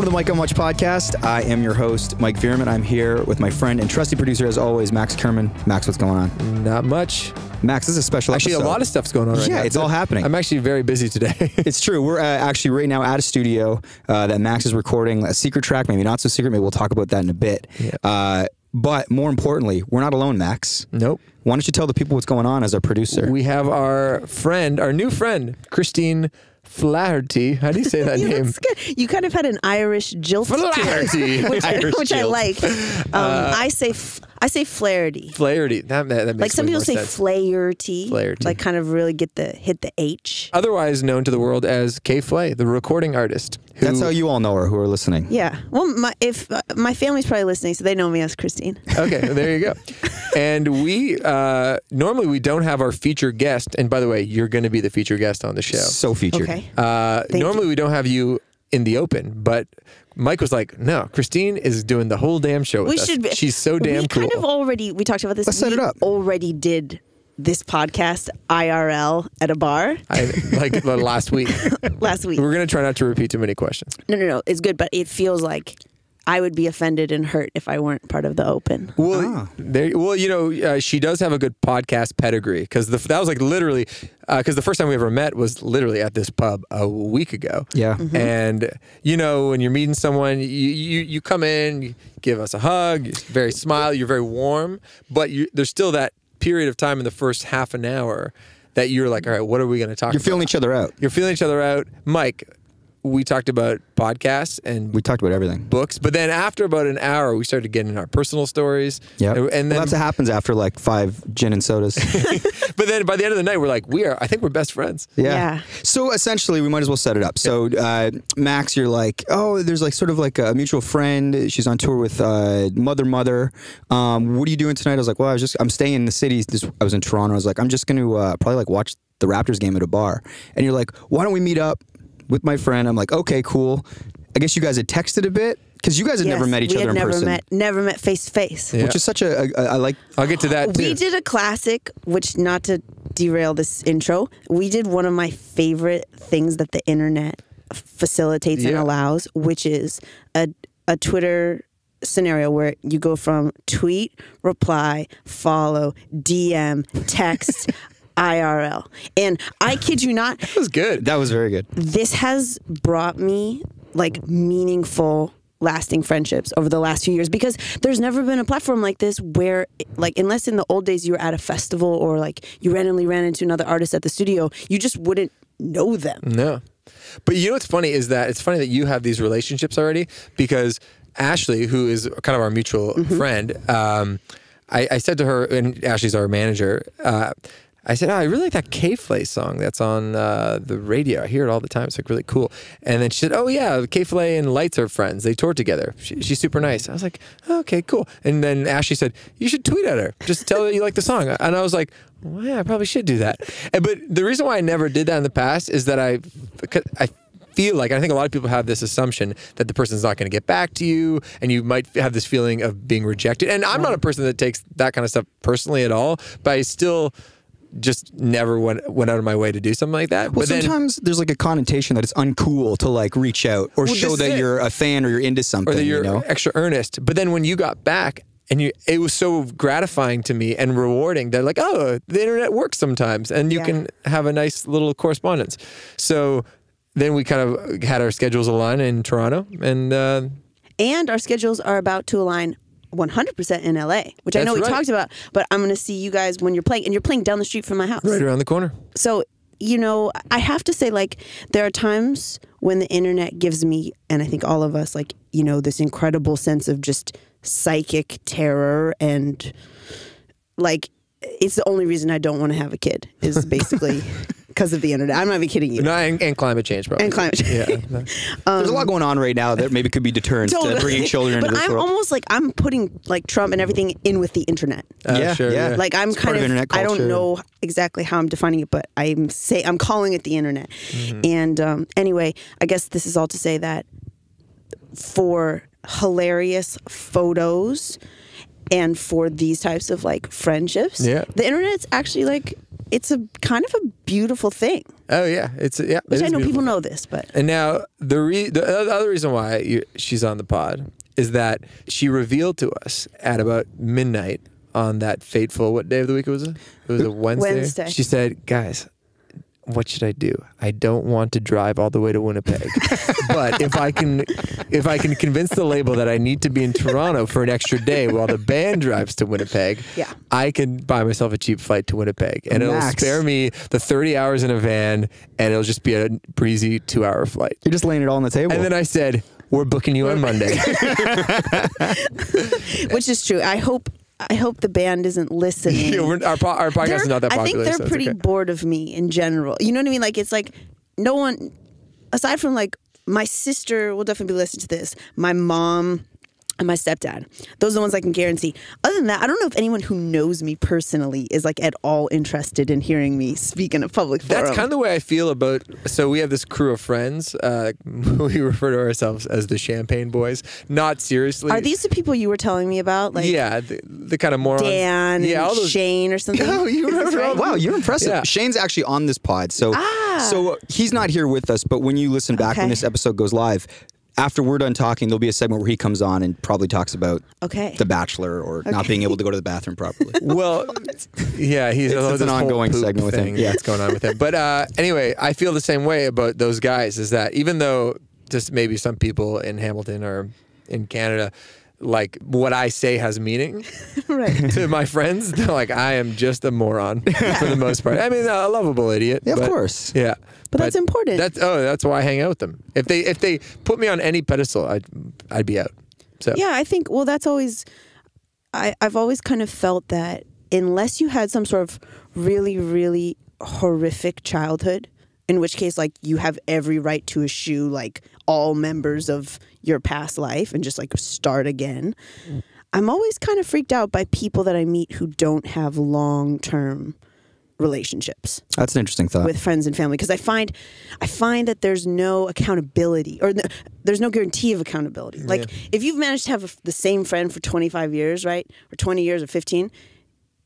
the Mike on Much podcast. I am your host, Mike Veerman. I'm here with my friend and trusty producer, as always, Max Kerman. Max, what's going on? Not much. Max, this is a special Actually, episode. a lot of stuff's going on right now. Yeah, it's all happening. I'm actually very busy today. It's true. We're actually right now at a studio that Max is recording a secret track, maybe not so secret. Maybe we'll talk about that in a bit. Yeah. But more importantly, we're not alone, Max. Nope. Why don't you tell the people what's going on as our producer? We have our new friend, Christine Flaherty. How do you say that name? You kind of had an Irish jilt to it, which I like. I say Flaherty. Flaherty. That makes like some people say sense. Flaherty. Flaherty. Like kind of really hit the H. Otherwise known to the world as K.Flay, the recording artist. That's how you all know her who are listening. Yeah. Well, my family's probably listening, so they know me as Christine. Okay, there you go. And we normally we don't have our featured guest. And by the way, you're going to be the featured guest on the show. So featured. Okay. Normally we don't have you in the open, but Mike was like, "No, Christine is doing the whole damn show with us. She's so damn cool." We talked about this. Let's set it up. Already did this podcast IRL at a bar. Like last week. Last week. We're going to try not to repeat too many questions. No. It's good, but it feels like I would be offended and hurt if I weren't part of the open. Well, she does have a good podcast pedigree because that was like literally because the first time we ever met was literally at this pub a week ago. Yeah. Mm-hmm. And when you're meeting someone, you come in, you give us a hug, you're very smile, you're very warm, but there's still that period of time in the first half an hour that you're like, all right, what are we going to talk about? You're feeling each other out. You're feeling each other out. Mike, we talked about podcasts and we talked about everything. Books, but then after about an hour, we started getting our personal stories. Yeah, and then that's what happens after like 5 gin and sodas. But then by the end of the night, we're like, I think we're best friends. Yeah. So essentially, we might as well set it up. So Max, you're like, oh, there's like sort of like a mutual friend. She's on tour with Mother. What are you doing tonight? I was like, well, I'm staying in the city. I was in Toronto. I was like, I'm just going to probably like watch the Raptors game at a bar. And you're like, why don't we meet up with my friend? I'm like, okay, cool. I guess you guys had texted a bit because you guys had never met each other in person. Never met face to face. Yeah. Which is such I'll get to that too. We did a classic, which not to derail this intro, we did one of my favorite things that the internet facilitates and allows, which is a Twitter scenario where you go from tweet, reply, follow, DM, text, IRL. And I kid you not. That was good. That was very good. This has brought me like meaningful, lasting friendships over the last few years because there's never been a platform like this where, like, unless in the old days you were at a festival or like you randomly ran into another artist at the studio, you just wouldn't know them. No. But you know what's funny is that it's funny that you have these relationships already because Ashley, who is kind of our mutual friend, I said to her, and Ashley's our manager, I said, I really like that K.Flay song that's on the radio. I hear it all the time. It's like really cool. And then she said, oh yeah, K.Flay and Lights are friends. They toured together. She's super nice. I was like, oh, okay, cool. And then Ashley said, you should tweet at her. Just tell her you like the song. And I was like, well, yeah, I probably should do that. But the reason why I never did that in the past is that I feel like, I think a lot of people have this assumption that the person's not going to get back to you and you might have this feeling of being rejected. And I'm not a person that takes that kind of stuff personally at all, but I still just never went out of my way to do something like that. Well, but sometimes there's like a connotation that it's uncool to like reach out or show that you're a fan or you're into something. Or that you're extra earnest. But then when you got back and it was so gratifying to me and rewarding that like, oh, the internet works sometimes and you can have a nice little correspondence. So then we kind of had our schedules align in Toronto and our schedules are about to align 100% in LA, which I know we talked about, but I'm going to see you guys when you're playing, and you're playing down the street from my house. Right around the corner. So, I have to say, like, there are times when the internet gives me, and I think all of us, like, this incredible sense of just psychic terror and, like, it's the only reason I don't want to have a kid is basically because of the internet. I'm not even kidding you. No, and climate change, probably. And climate change. Yeah. There's a lot going on right now that maybe could be deterrents to bringing children into this world. But I'm almost like I'm putting like Trump and everything in with the internet. Sure, yeah. Like I'm it's kind of internet culture. I don't know exactly how I'm defining it, but I'm calling it the internet. And anyway, I guess this is all to say that for hilarious photos and for these types of like friendships, the internet's actually like it's a kind of a beautiful thing. Oh yeah, it's yeah. Which it I is know beautiful. people know this, but And now the other reason why she's on the pod is that she revealed to us at about midnight on that fateful, what day of the week was it? It was a Wednesday. She said, guys, what should I do? I don't want to drive all the way to Winnipeg, but if I can convince the label that I need to be in Toronto for an extra day while the band drives to Winnipeg, yeah, I can buy myself a cheap flight to Winnipeg, and it'll Max. spare me the 30 hours in a van, and it'll just be a breezy 2-hour flight. You're just laying it all on the table. And then I said, we're booking you on Monday. which is true. I hope the band isn't listening. Our podcast is not that popular. I think they're so it's pretty okay. bored of me in general. You know what I mean? Like, it's like no one, aside from like my sister will definitely be listening to this, my mom and my stepdad. Those are the ones I can guarantee. Other than that, I don't know if anyone who knows me personally is like at all interested in hearing me speak in a public forum. That's kind of the way I feel about. So we have this crew of friends. We refer to ourselves as the Champagne Boys. Not seriously. Are these the people you were telling me about? Like, yeah, the kind of morons. Dan, yeah, all and those. Shane, or something. Oh, you remember all wow, you're impressive. Yeah. Shane's actually on this pod, so he's not here with us. But when you listen back when this episode goes live, after we're done talking, there'll be a segment where he comes on and probably talks about The Bachelor or not being able to go to the bathroom properly. Well, yeah, he's It's an ongoing segment with him. Yeah, that's going on with him. But anyway, I feel the same way about those guys. Is that even though just maybe some people in Hamilton or in Canada, like what I say has meaning Right. to my friends, they're like, I am just a moron for the most part. I mean, a lovable idiot. Yeah, of but, course. Yeah. But that's important. That's why I hang out with them. If they put me on any pedestal, I'd be out. So Yeah, I think, well, that's always, I've always kind of felt that unless you had some sort of really, really horrific childhood, in which case, like, you have every right to eschew, like, all members of your past life and just, like, start again. I'm always kind of freaked out by people that I meet who don't have long-term relationships That's an interesting thought. with friends and family, because I find that there's no accountability, or there's no guarantee of accountability. Like, if you've managed to have the same friend for 25 years, right, or 20 years or 15,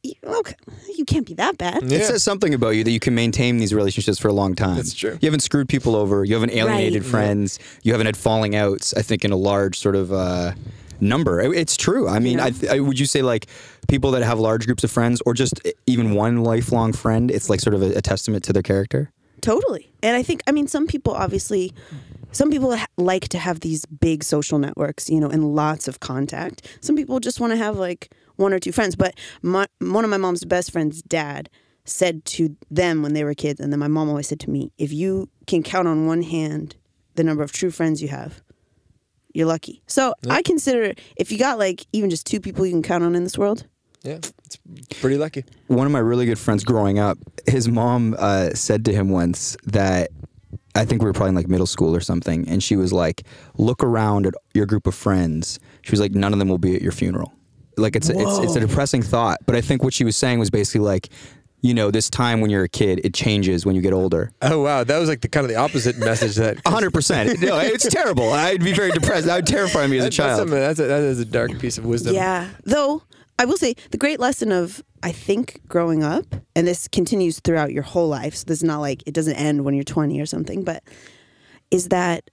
you can't be that bad. Yeah. It says something about you that you can maintain these relationships for a long time. That's true. You haven't screwed people over. You haven't alienated Right. friends. You haven't had falling outs, I think, in a large sort of number. It's true. I mean, I would you say like people that have large groups of friends or just even one lifelong friend, it's like sort of a testament to their character? Totally. And I think, I mean, some people like to have these big social networks, you know, and lots of contact. Some people just want to have like one or two friends. But one of my mom's best friend's dad said to them when they were kids, and then my mom always said to me, if you can count on one hand the number of true friends you have, you're lucky. So I consider if you got like even just two people you can count on in this world. Yeah, it's pretty lucky. One of my really good friends growing up, his mom said to him once that I think we were probably in like middle school or something, and she was like, look around at your group of friends. She was like, none of them will be at your funeral. Like it's a depressing thought, but I think what she was saying was basically like, you know, this time when you're a kid, it changes when you get older. Oh wow, that was like the opposite message. That 100%. No, it's terrible. I'd be very depressed. That would terrify me as a child. That is a dark piece of wisdom. Yeah. Though I will say the great lesson of, I think, growing up, and this continues throughout your whole life, so this is not like it doesn't end when you're 20 or something, but is that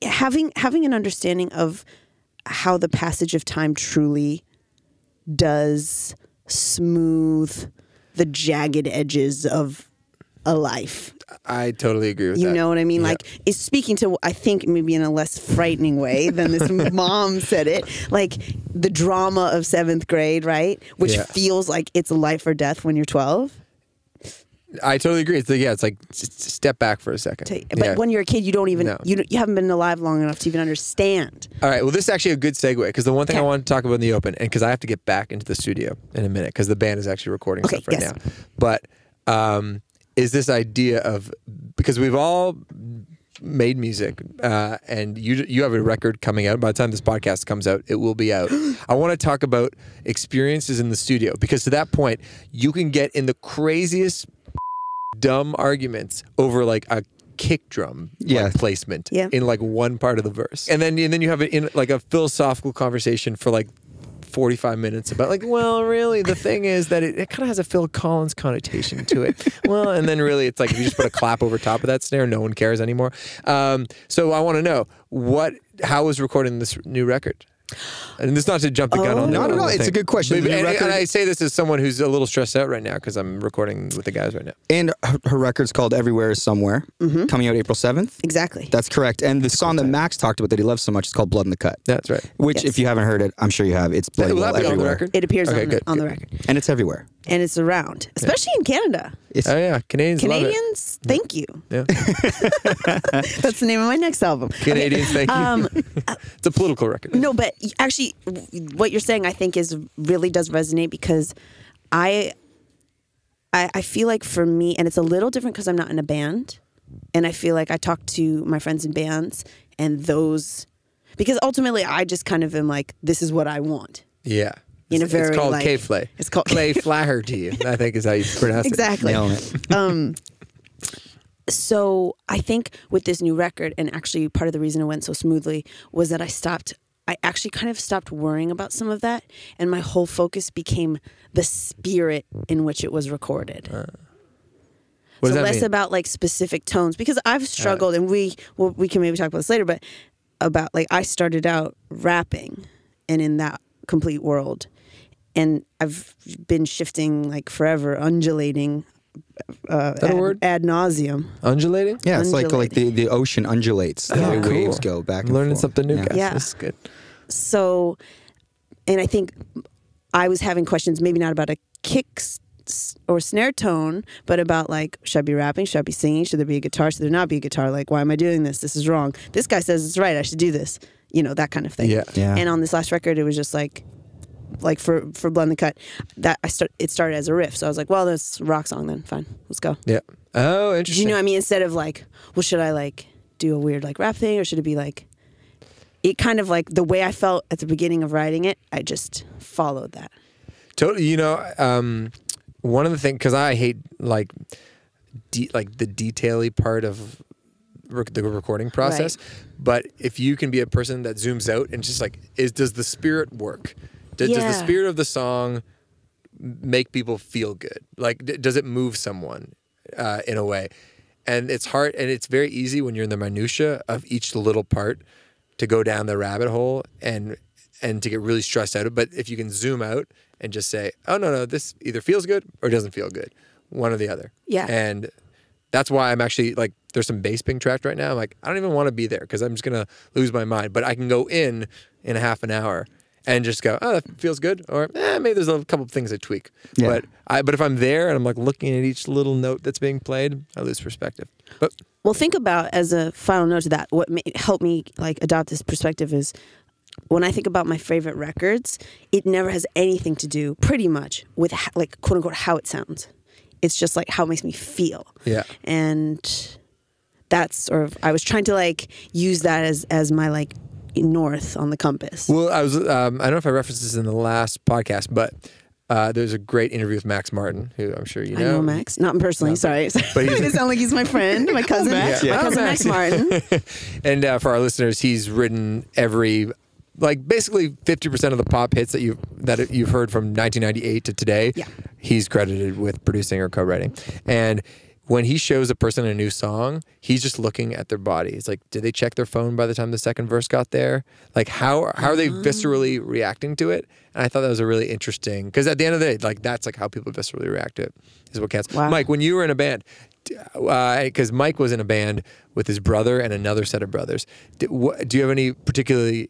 having an understanding of how the passage of time truly does smooth the jagged edges of a life. I totally agree with that. You know what I mean? Yeah. Like, it's speaking to, I think, maybe in a less frightening way than this mom said it. Like, the drama of 7th grade, right? Which feels like it's life or death when you're 12. I totally agree. It's like step back for a second. But when you're a kid, you don't even, you haven't been alive long enough to even understand. All right. Well, this is actually a good segue because the one thing I want to talk about in the open, and because I have to get back into the studio in a minute because the band is actually recording stuff right now. But is this idea of, because we've all made music and you have a record coming out. By the time this podcast comes out, it will be out. I want to talk about experiences in the studio because to that point, you can get in the craziest dumb arguments over like a kick drum placement in like one part of the verse. And then you have it in like a philosophical conversation for like 45 minutes about like, well, really, the thing is that it kind of has a Phil Collins connotation to it. Well, and then really it's like if you just put a clap over top of that snare, no one cares anymore. So I want to know how was recording this new record? And this is not to jump the gun on Not at all. It's a good question. But, and I say this as someone who's a little stressed out right now because I'm recording with the guys right now. And her record's called Everywhere is Somewhere, coming out April 7th. Exactly. That's correct. And the song that Max talked about that he loves so much is called Blood in the Cut. That's right. Which, if you haven't heard it, I'm sure you have. It's bloody Will well that be on the everywhere. record? It appears Okay, on good. the record. And it's everywhere. And it's around, especially in Canada. Oh yeah, Canadians love it. Canadians, thank you. Yeah. That's the name of my next album. Canadians, thank you. It's a political record. No, but actually, what you're saying, I think, really does resonate because I feel like for me, and it's a little different because I'm not in a band, and I feel like I talk to my friends in bands, and because ultimately I just kind of am like, this is what I want. Yeah. It's called like, K.Flay. It's called K.Flay, I think is how you pronounce exactly. it. Nailing it. So I think with this new record, and actually part of the reason it went so smoothly was that I actually kind of stopped worrying about some of that, and my whole focus became the spirit in which it was recorded. What does So that less mean? about like specific tones, because I've struggled, and we can maybe talk about this later, but about like I started out rapping and in that complete world, and I've been shifting like forever, undulating that a word? ad nauseum. Undulating? Yeah, it's like Undulating. the ocean undulates. The way cool. waves go back and Learning forth. something new, Yeah. guys. Yeah. This is good. So, and I think I was having questions, maybe not about a kick or snare tone, but about like, should I be rapping? Should I be singing? Should there be a guitar? Should there not be a guitar? Like, why am I doing this? This is wrong. This guy says it's right. I should do this. You know, that kind of thing. Yeah. Yeah. And on this last record, it was just like for Blood in the Cut, that it started as a riff. So I was like, well, that's a rock song then. Fine, let's go. Yeah. Oh, Do interesting. you know what I mean? Instead of like, well, should I like do a weird like rap thing, or should it be like, it kind of like the way I felt at the beginning of writing it, I just followed that. Totally. You know, one of the things, because I hate like the detail-y part of the recording process, but if you can be a person that zooms out and just like, does the spirit work? Does the spirit of the song make people feel good? Like, does it move someone in a way? And it's hard, and it's very easy when you're in the minutia of each little part to go down the rabbit hole and to get really stressed out. But if you can zoom out and just say, oh, no, this either feels good or doesn't feel good, one or the other. Yeah. And that's why I'm actually like, there's some bass being tracked right now. I'm like, I don't even want to be there because I'm just going to lose my mind. But I can go in a half an hour and just go, oh, that feels good. Or maybe there's a couple of things I tweak. Yeah. But if I'm there and I'm like looking at each little note that's being played, I lose perspective. But Well, think about, as a final note to that, what helped me like adopt this perspective is when I think about my favorite records, it never has anything to do, pretty much, with like quote unquote how it sounds. It's just like how it makes me feel. Yeah. And that's sort of, I was trying to like use that as my like north on the compass. Well, I was, I don't know if I referenced this in the last podcast, but there's a great interview with Max Martin, who I'm sure you know. I know Max, not personally. Sorry, but he's it sounds like he's my friend, my cousin, Max. my Yeah. cousin Max Martin. And for our listeners, he's written basically 50% of the pop hits that you've heard from 1998 to today. Yeah. He's credited with producing or co-writing. And when he shows a person a new song, he's just looking at their body. It's like, did they check their phone by the time the second verse got there? Like, how are they viscerally reacting to it? And I thought that was a really interesting, because at the end of the day, like, that's like how people viscerally react to it is what counts. Wow. Mike, when you were in a band, because Mike was in a band with his brother and another set of brothers, do you have any particularly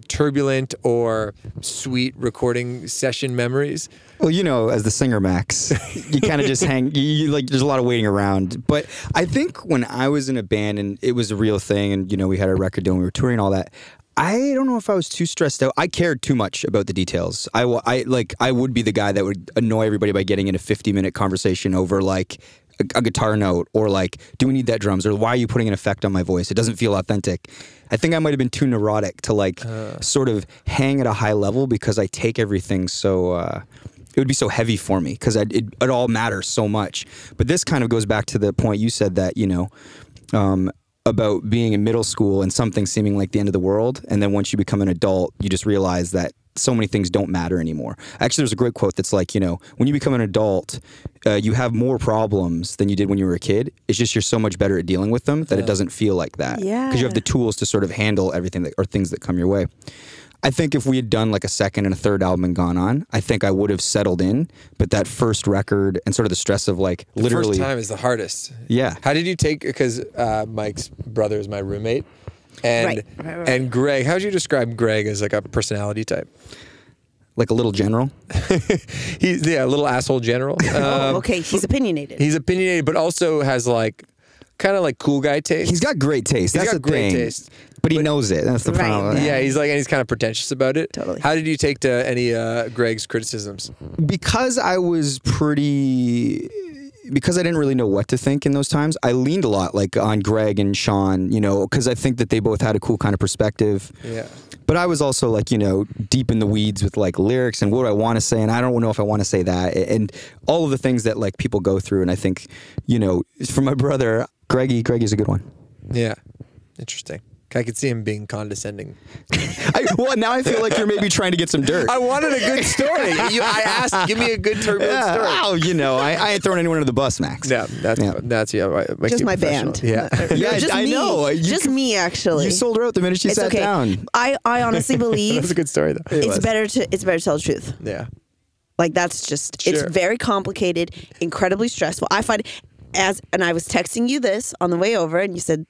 turbulent or sweet recording session memories? Well, you know, as the singer, Max, you kind of just hang. You like, there's a lot of waiting around. But I think when I was in a band and it was a real thing, and you know, we had a record deal and we were touring and all that, I don't know if I was too stressed out. I cared too much about the details. I would be the guy that would annoy everybody by getting in a 50-minute conversation over like a guitar note, or like, do we need that drums, or why are you putting an effect on my voice? It doesn't feel authentic. I think I might have been too neurotic to like sort of hang at a high level, because I take everything so it would be so heavy for me, because it all matters so much. But this kind of goes back to the point you said, that, you know, about being in middle school and something seeming like the end of the world, and then once you become an adult, you just realize that so many things don't matter anymore. Actually, there's a great quote that's like, you know, when you become an adult, you have more problems than you did when you were a kid. It's just you're so much better at dealing with them that it doesn't feel like that. Yeah. Because you have the tools to sort of handle everything that, or things that come your way. I think if we had done like a second and a third album and gone on, I think I would have settled in. But that first record and sort of the stress of like literally. The first time is the hardest. Yeah. How did you take, because Mike's brother is my roommate. And Right. and Greg, how would you describe Greg as like a personality type? Like a little general. He's a little asshole general. Oh, okay. He's opinionated. He's opinionated, but also has like kind of like cool guy taste. He's got great taste. That's got the great thing. taste. But he knows it. That's the Right. problem. Yeah, he's like, and he's kind of pretentious about it. Totally. How did you take to any Greg's criticisms? Because I was because I didn't really know what to think in those times, I leaned a lot like on Greg and Sean, you know, because I think that they both had a cool kind of perspective. Yeah. But I was also like, you know, deep in the weeds with like lyrics and what do I want to say, and I don't know if I want to say that, and all of the things that like people go through. And I think, you know, for my brother, Greggy's a good one. Yeah. Interesting. I could see him being condescending. Well, now I feel like you're maybe trying to get some dirt. I wanted a good story. I asked, give me a good turbulent story. Oh, you know, I ain't throwing anyone under the bus, Max. Yeah, that's right. Makes Just you my professional. band. Yeah. Yeah, Just I me. know. Just me, actually. You sold her out the minute she It's sat okay. down. I honestly believe That's a good story though. it's better to tell the truth. Yeah. Like that's just Sure. it's very complicated, incredibly stressful. I find and I was texting you this on the way over, and you said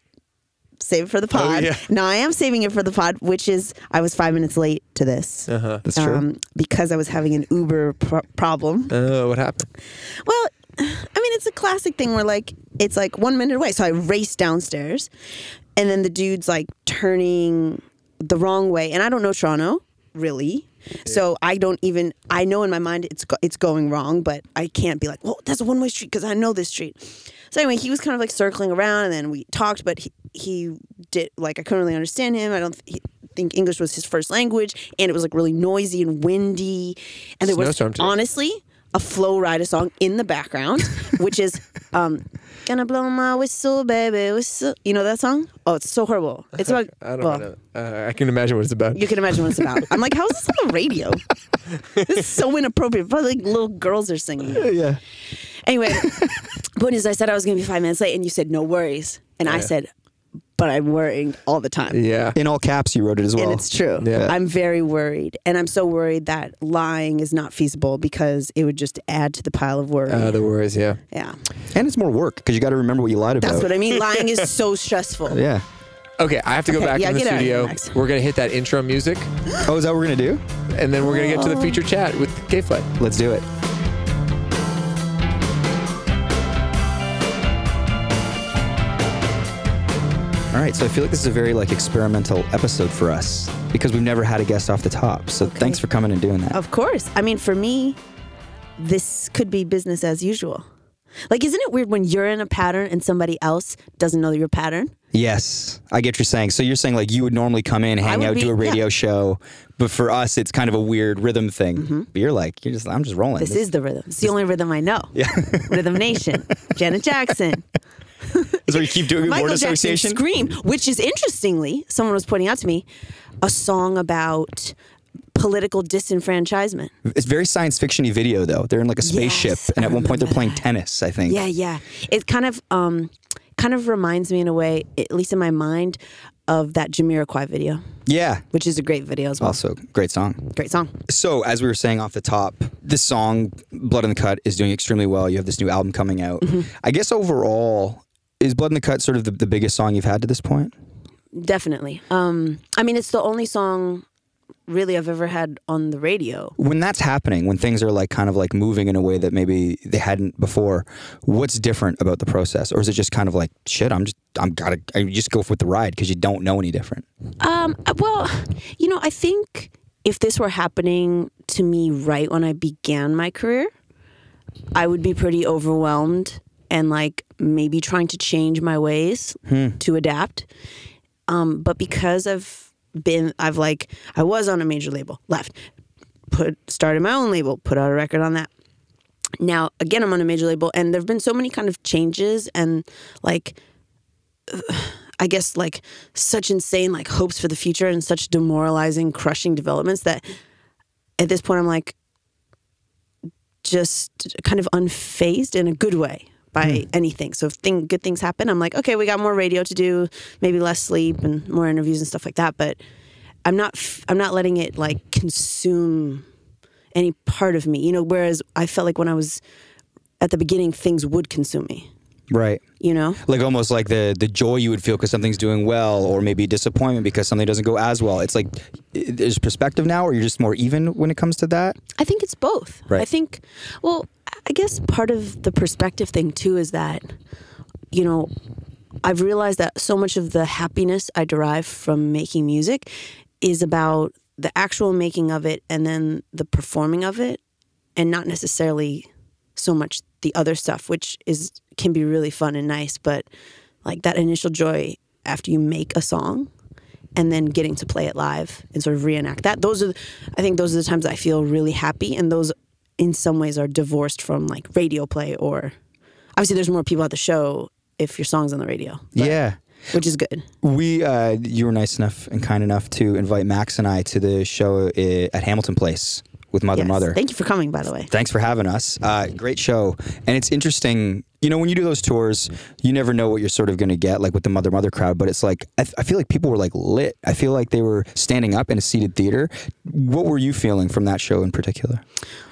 save it for the pod. yeah. Now I am saving it for the pod, which is I was 5 minutes late to this. That's true. Because I was having an Uber problem. Oh, what happened? Well, I mean, it's a classic thing where like it's like 1 minute away. So I raced downstairs, and then the dude's like turning the wrong way, and I don't know Toronto really. So I know in my mind it's going wrong, but I can't be like, well, that's a one-way street because I know this street. So anyway, he was kind of like circling around, and then we talked, but he did like I couldn't really understand him. I don't think English was his first language, and it was like really noisy and windy, and there was Snowstorm today. honestly a Flow Rida song in the background, which is gonna blow my whistle, baby, whistle. You know that song? Oh, it's so horrible. It's about I don't know. I can imagine what it's about. you can imagine what it's about. I'm like, how is this on the radio? This is so inappropriate. Probably like little girls are singing. Yeah. Anyway, point is, I said I was going to be 5 minutes late, and you said no worries, and I said, but I'm worrying all the time. Yeah. In all caps, you wrote it as well. And it's true. Yeah. I'm very worried, and I'm so worried that lying is not feasible because it would just add to the pile of worry. The worries, yeah. Yeah, And it's more work because you got to remember what you lied about. that's what I mean. Lying is so stressful. Yeah. Okay, I have to go Okay, back yeah, in the get out of here, studio. Max. We're going to hit that intro music, Oh, is that what we're going to do? and then we're going to get to the feature chat with K.Flay. Let's do it. All right, so I feel like this is a very like experimental episode for us because we've never had a guest off the top. So thanks for coming and doing that. Of course. I mean, for me, this could be business as usual. Like, isn't it weird when you're in a pattern and somebody else doesn't know your pattern? Yes, I get what you're saying. So you're saying like you would normally come in, hang out, do a radio show, but for us, it's kind of a weird rhythm thing. But you're like, I'm just rolling. This is the rhythm. It's the only rhythm I know. Yeah. Rhythm Nation, Janet Jackson, So you keep doing Michael word Jackson, association. Scream, which is interestingly, someone was pointing out to me, a song about political disenfranchisement. It's very science fiction-y video though. They're in like a spaceship, Yes, and I at one point they're remember playing that. tennis. I think. Yeah. It kind of reminds me in a way, at least in my mind, of that Jamiroquai video, Yeah. which is a great video as well. Also, great song. Great song. So, as we were saying off the top, this song, Blood in the Cut, is doing extremely well. You have this new album coming out. I guess overall, is Blood in the Cut sort of the biggest song you've had to this point? Definitely. I mean, it's the only song really I've ever had on the radio. When that's happening, when things are like kind of like moving in a way that maybe they hadn't before, what's different about the process? Or is it just kind of like, shit, I just go with the ride because you don't know any different? Well, I think if this were happening to me right when I began my career, I would be pretty overwhelmed and like maybe trying to change my ways to adapt. But because I was on a major label, left, started my own label, put out a record on that. Now, again, I'm on a major label, and there have been so many kind of changes and like, I guess like such insane like hopes for the future and such demoralizing, crushing developments that at this point, I'm like just kind of unfazed in a good way by anything. So if good things happen, I'm like, okay, we got more radio to do, maybe less sleep and more interviews and stuff like that. But I'm not letting it like consume any part of me, you know, whereas I felt like when I was at the beginning, things would consume me. Right. You know? Like almost like the joy you would feel because something's doing well, or maybe disappointment because something doesn't go as well. It's like, there's perspective now, or you're just more even when it comes to that? I think it's both. Right. I think, well, I guess part of the perspective thing too is that, you know, I've realized that so much of the happiness I derive from making music is about the actual making of it and then the performing of it, and not necessarily so much the other stuff, which can be really fun and nice, but like that initial joy after you make a song and then getting to play it live and sort of reenact that. I think those are the times I feel really happy, and those in some ways are divorced from like radio play, or obviously there's more people at the show if your song's on the radio. Yeah. Which is good. You were nice enough and kind enough to invite Max and I to the show at Hamilton Place with Mother. Thank you for coming, by the way. Thanks for having us. Great show. And it's interesting, you know, when you do those tours, you never know what you're sort of going to get, like with the Mother crowd, but it's like, I feel like people were like lit. I feel like they were standing up in a seated theater. What were you feeling from that show in particular?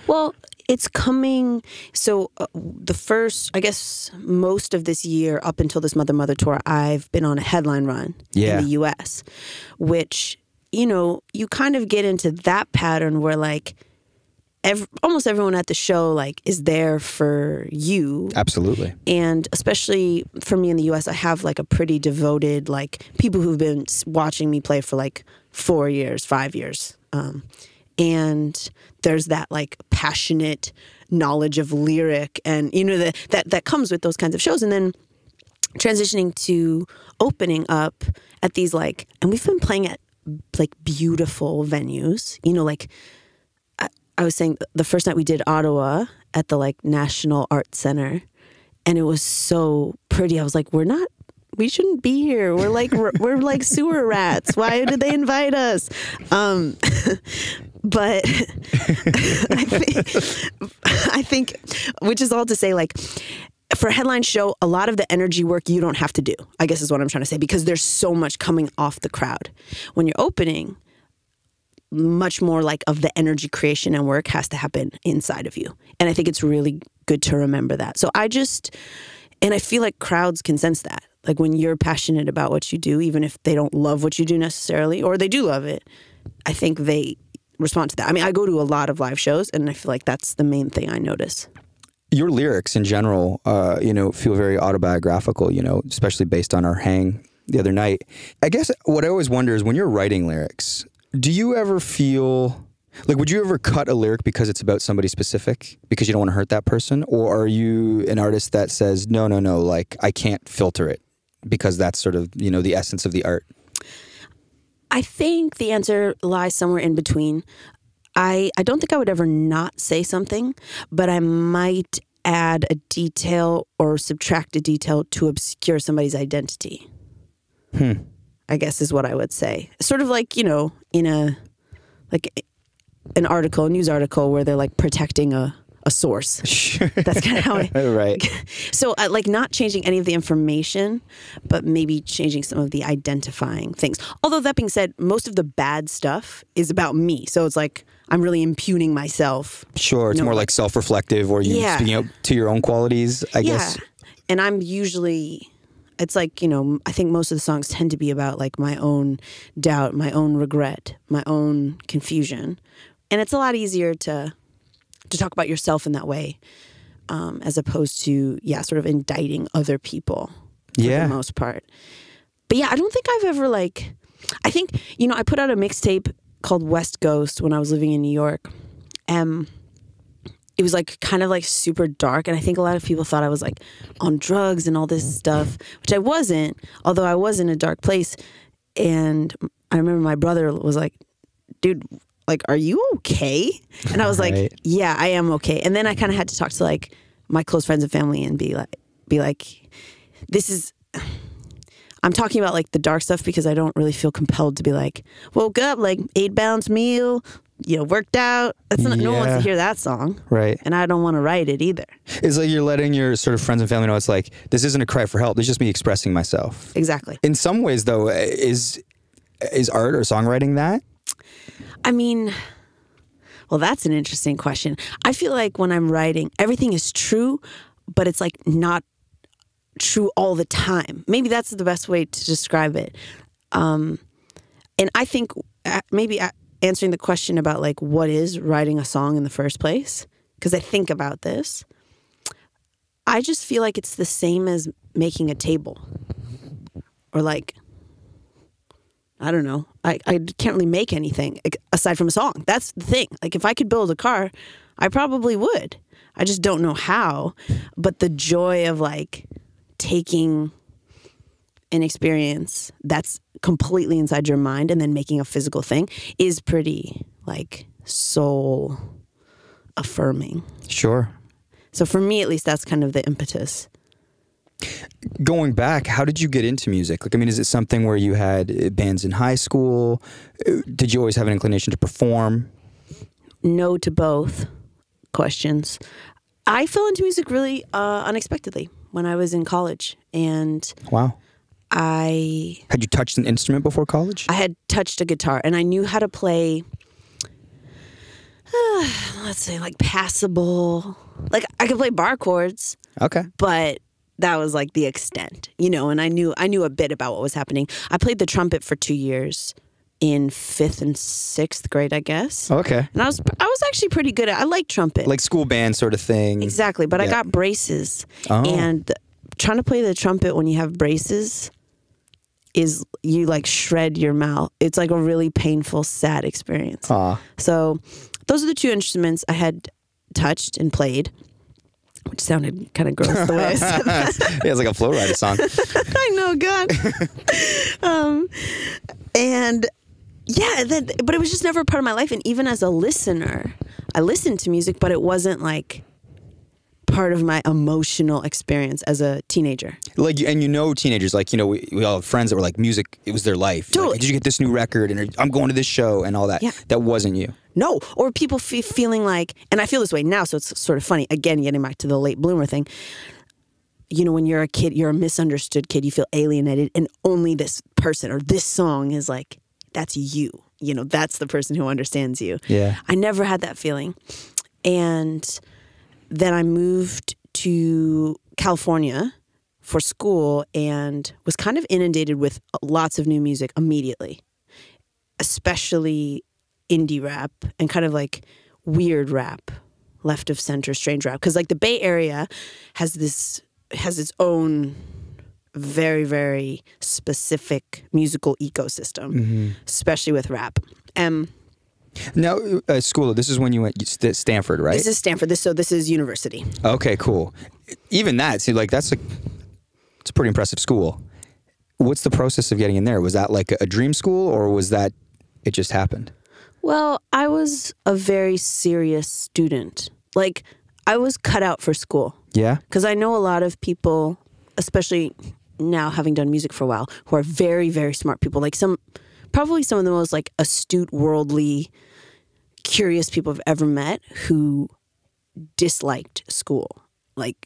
Well, it's coming. So the first, I guess, most of this year up until this Mother tour, I've been on a headline run in the U.S., which, you know, you kind of get into that pattern where like almost everyone at the show like is there for you. Absolutely. And especially for me in the U.S., I have like a pretty devoted, like people who've been watching me play for like 4 years, 5 years. And there's that like passionate knowledge of lyric, and you know that comes with those kinds of shows. And then transitioning to opening up at these like, and we've been playing at like beautiful venues, you know, like I was saying the first night we did Ottawa at the like National Arts Center, and it was so pretty. I was like, we shouldn't be here. We're like sewer rats. Why did they invite us? But I think, which is all to say, like, for a headline show, a lot of the energy work you don't have to do, I guess is what I'm trying to say, because there's so much coming off the crowd. When you're opening, much more like of the energy creation and work has to happen inside of you. And I think it's really good to remember that. So and I feel like crowds can sense that. Like when you're passionate about what you do, even if they don't love what you do necessarily, or they do love it, I think they respond to that. I mean, I go to a lot of live shows, and I feel like that's the main thing I notice. Your lyrics in general, you know, feel very autobiographical, you know, especially based on our hang the other night. I guess what I always wonder is when you're writing lyrics, do you ever feel like, would you ever cut a lyric because it's about somebody specific because you don't want to hurt that person? Or are you an artist that says, no, like I can't filter it because that's sort of, you know, the essence of the art? I think the answer lies somewhere in between. I don't think I would ever not say something, but I might add a detail or subtract a detail to obscure somebody's identity. I guess is what I would say. Sort of like, you know, in a news article where they're like protecting a source. Sure. That's kind of how right. So like not changing any of the information, but maybe changing some of the identifying things. Although that being said, most of the bad stuff is about me. So it's like I'm really impugning myself. Sure. It's more like self-reflective, or you speaking out to your own qualities, I guess. And I'm usually, it's like, you know, I think most of the songs tend to be about like my own doubt, my own regret, my own confusion. And it's a lot easier to talk about yourself in that way, as opposed to, sort of indicting other people for the most part. But I don't think I've ever I think, you know, I put out a mixtape called West Ghost when I was living in New York. It was like kind of like super dark, and I think a lot of people thought I was like on drugs and all this stuff, which I wasn't, although I was in a dark place. And I remember my brother was like, dude, like, are you okay? And I was like, yeah, I am okay. And then I kind of had to talk to like my close friends and family and be like, this is, I'm talking about like the dark stuff because I don't really feel compelled to be like, woke up, like 8-ounce meal, worked out. That's not, no one wants to hear that song. Right. And I don't want to write it either. It's like you're letting your sort of friends and family know it's like, this isn't a cry for help. This is just me expressing myself. Exactly. In some ways, though, is art or songwriting that? I mean, well, that's an interesting question. I feel like when I'm writing, everything is true, but it's like not true all the time. Maybe that's the best way to describe it. And I think maybe answering the question about like what is writing a song in the first place, because I think about this, I just feel like it's the same as making a table or like, I don't know. I can't really make anything aside from a song. That's the thing. Like if I could build a car, I probably would. I just don't know how. But the joy of like taking an experience that's completely inside your mind and then making a physical thing is pretty like soul affirming. Sure. So for me, at least, that's kind of the impetus. Going back, how did you get into music? Like, I mean, is it something where you had bands in high school? Did you always have an inclination to perform? No to both questions. I fell into music really unexpectedly when I was in college. And wow. Had you touched an instrument before college? I had touched a guitar and I knew how to play, let's say like passable, like I could play bar chords. Okay. But that was like the extent, and I knew a bit about what was happening. I played the trumpet for 2 years in 5th and 6th grade, I guess. Okay. And I was actually pretty good at it. I like trumpet. Like school band sort of thing. Exactly. But I got braces. Oh. And trying to play the trumpet when you have braces is you like shred your mouth. It's like a really painful, sad experience. So those are the 2 instruments I had touched and played. Which sounded kind of gross the way I said that. Yeah, it's like a Flow Rider song. I know, God. And yeah, but it was just never a part of my life. And even as a listener, I listened to music, but it wasn't like part of my emotional experience as a teenager. Like, and teenagers, like, we all have friends that were like, music, it was their life. Totally. Like, did you get this new record? And I'm going to this show and all that. Yeah. That wasn't you. No. Or people feeling like, and I feel this way now, so it's sort of funny. Again, getting back to the late bloomer thing. When you're a kid, you're a misunderstood kid. You feel alienated, and only this person or this song is like, that's you. That's the person who understands you. Yeah. I never had that feeling. And then I moved to California for school and was kind of inundated with lots of new music immediately, especially indie rap and kind of like weird rap, left of center, strange rap. Because like the Bay Area has its own very, very specific musical ecosystem, especially with rap. Now, school, this is when you went to Stanford, right? This is Stanford. This is university. Okay, cool. Even that, see, like it's a pretty impressive school. What's the process of getting in there? Was that like a dream school, or was that it just happened? Well, I was a very serious student. Like, I was cut out for school. Yeah? Because I know a lot of people, especially now having done music for a while, who are very, very smart people. Like probably some of the most like astute, worldly, curious people I've ever met who disliked school, like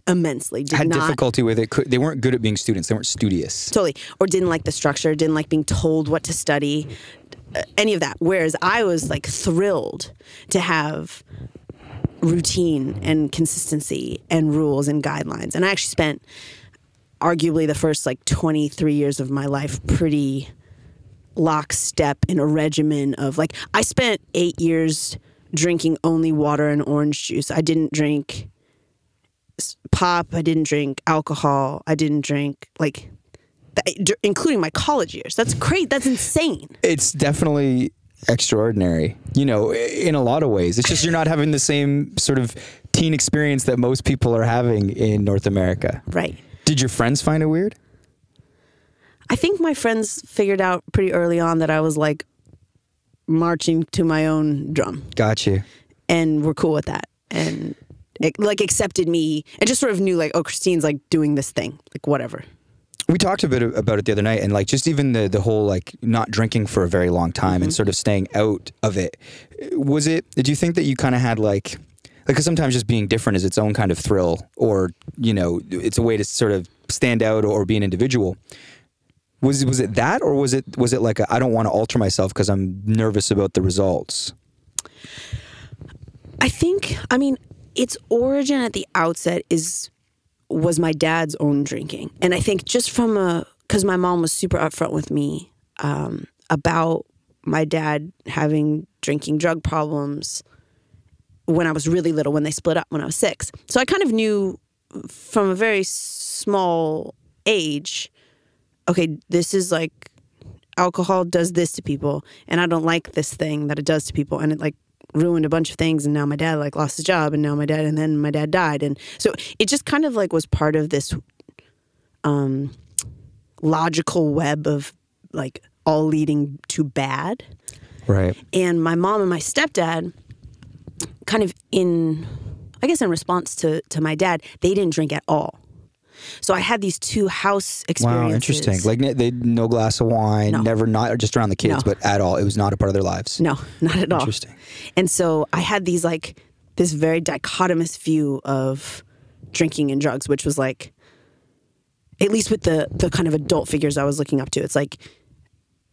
immensely. Had difficulty with it. They weren't good at being students. They weren't studious. Totally. Or didn't like the structure, didn't like being told what to study, any of that. Whereas I was like thrilled to have routine and consistency and rules and guidelines. And I actually spent arguably the first like 23 years of my life pretty lockstep in a regimen of like, I spent 8 years drinking only water and orange juice. I didn't drink pop. I didn't drink alcohol. I didn't drink like, including my college years. That's great. That's insane. It's definitely extraordinary, in a lot of ways. It's just you're not having the same sort of teen experience that most people are having in North America. Right. Did your friends find it weird? I think my friends figured out pretty early on that I was like marching to my own drum. Got you. And were cool with that. And it, like accepted me and just sort of knew like, oh, Christine's like doing this thing, like whatever. We talked a bit about it the other night, and like just even the whole like not drinking for a very long time and sort of staying out of it. Did you think that you kind of had like, because sometimes just being different is its own kind of thrill, or, you know, it's a way to sort of stand out or be an individual. Was it that, or was it like I don't want to alter myself because I'm nervous about the results? I mean, its origin at the outset was my dad's own drinking. And I think just because my mom was super upfront with me about my dad having drinking drug problems when I was really little, when they split up when I was 6. So I kind of knew from a very small age, okay, this is like, alcohol does this to people, and I don't like this thing that it does to people, and it like ruined a bunch of things, and now my dad like lost his job, and then my dad died, and so it just kind of like was part of this logical web of like all leading to bad. Right. And my mom and my stepdad, kind of in response to my dad, they didn't drink at all. So I had these two house experiences. Wow, interesting. Like they no glass of wine, never, not just around the kids, but at all. It was not a part of their lives. No, not at all. Interesting. And so I had these like this very dichotomous view of drinking and drugs, which was like, at least with the kind of adult figures I was looking up to, it's like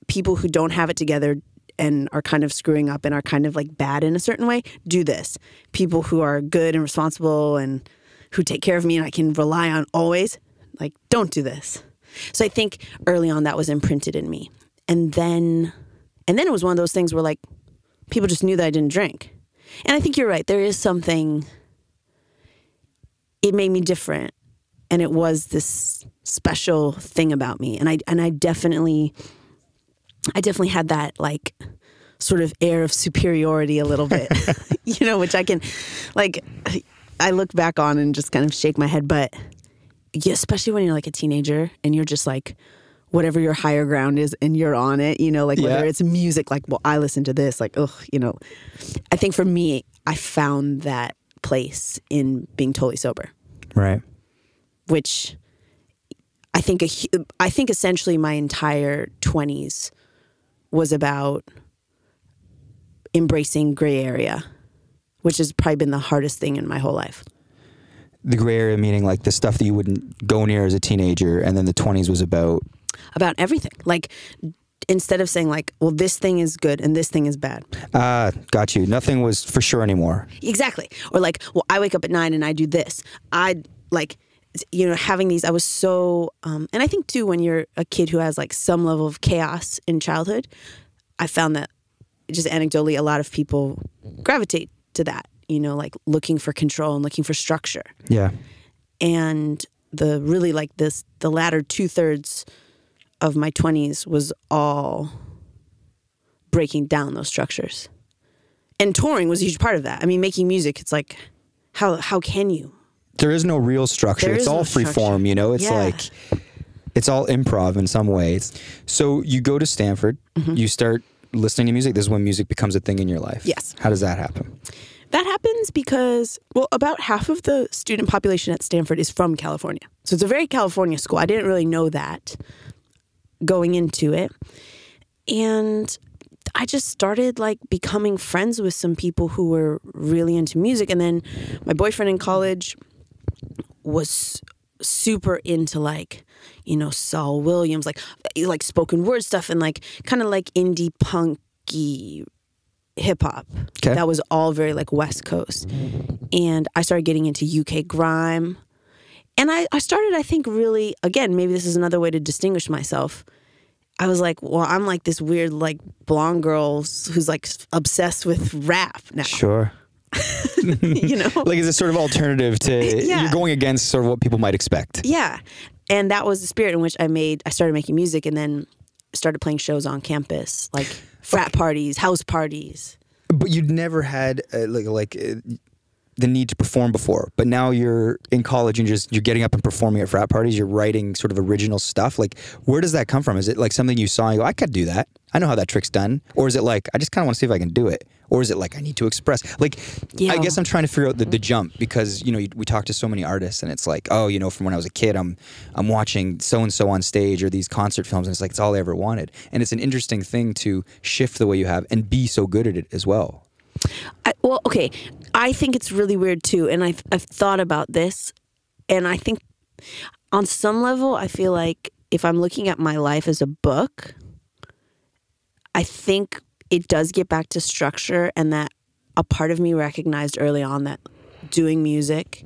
people who don't have it together and are kind of screwing up and are kind of like bad in a certain way, do this. People who are good and responsible and who take care of me and I can rely on always, like, don't do this. So I think early on that was imprinted in me. And then it was one of those things where like people just knew that I didn't drink. And I think you're right. There is something, it made me different. And it was this special thing about me. And I definitely had that like sort of air of superiority a little bit, you know, which I can like, I look back on and just kind of shake my head. But yeah, especially when you're like a teenager and you're just like, whatever your higher ground is and you're on it, you know, like whether it's music, like, well, I listen to this, like, ugh, you know, I think for me, I found that place in being totally sober. Right. Which I think essentially my entire 20s was about embracing gray area, which has probably been the hardest thing in my whole life. The gray area meaning like the stuff that you wouldn't go near as a teenager, and then the 20s was about everything. Like, instead of saying like, well, this thing is good and this thing is bad. Got you. Nothing was for sure anymore. Exactly. Or like, well, I wake up at 9 and I do this. I like, you know, having these, I was so, and I think too, when you're a kid who has like some level of chaos in childhood, I found that just anecdotally, a lot of people gravitate to that, you know, like looking for control and looking for structure. Yeah. And the really like the latter 2/3 of my 20s was all breaking down those structures. And touring was a huge part of that. I mean, making music, it's like, how can you? There is no real structure. It's all free form, you know? It's like, it's all improv in some ways. So you go to Stanford, you start listening to music. This is when music becomes a thing in your life. Yes. How does that happen? That happens because, well, about half of the student population at Stanford is from California. So it's a very California school. I didn't really know that going into it. And I just started like becoming friends with some people who were really into music. And then my boyfriend in college was super into like, you know, Saul Williams, like spoken word stuff and like kind of like indie punky hip hop. Okay. That was all very like West Coast. And I started getting into UK grime. And I started, I think, really, again, maybe this is another way to distinguish myself. I was like, well, I'm like this weird, like, blonde girl who's like obsessed with rap now. Sure. You know? Like, it's a sort of alternative to, you're going against sort of what people might expect. Yeah. And that was the spirit in which I started making music and then started playing shows on campus, like frat parties, house parties. But you'd never had, the need to perform before, but now you're in college and you're getting up and performing at frat parties. You're writing sort of original stuff. Like, where does that come from? Is it like something you saw and you go, I could do that. I know how that trick's done. Or is it like, I just kind of want to see if I can do it? Or is it like, I need to express? Like, Yeah. I guess I'm trying to figure out the jump because, you know, we talk to so many artists and it's like, oh, you know, from when I was a kid, I'm watching so-and-so on stage or these concert films and it's like, it's all I ever wanted. And it's an interesting thing to shift the way you have and be so good at it as well. Well, okay. I think it's really weird too. And I've thought about this. And I think on some level, I feel like if I'm looking at my life as a book, I think it does get back to structure, and that a part of me recognized early on that doing music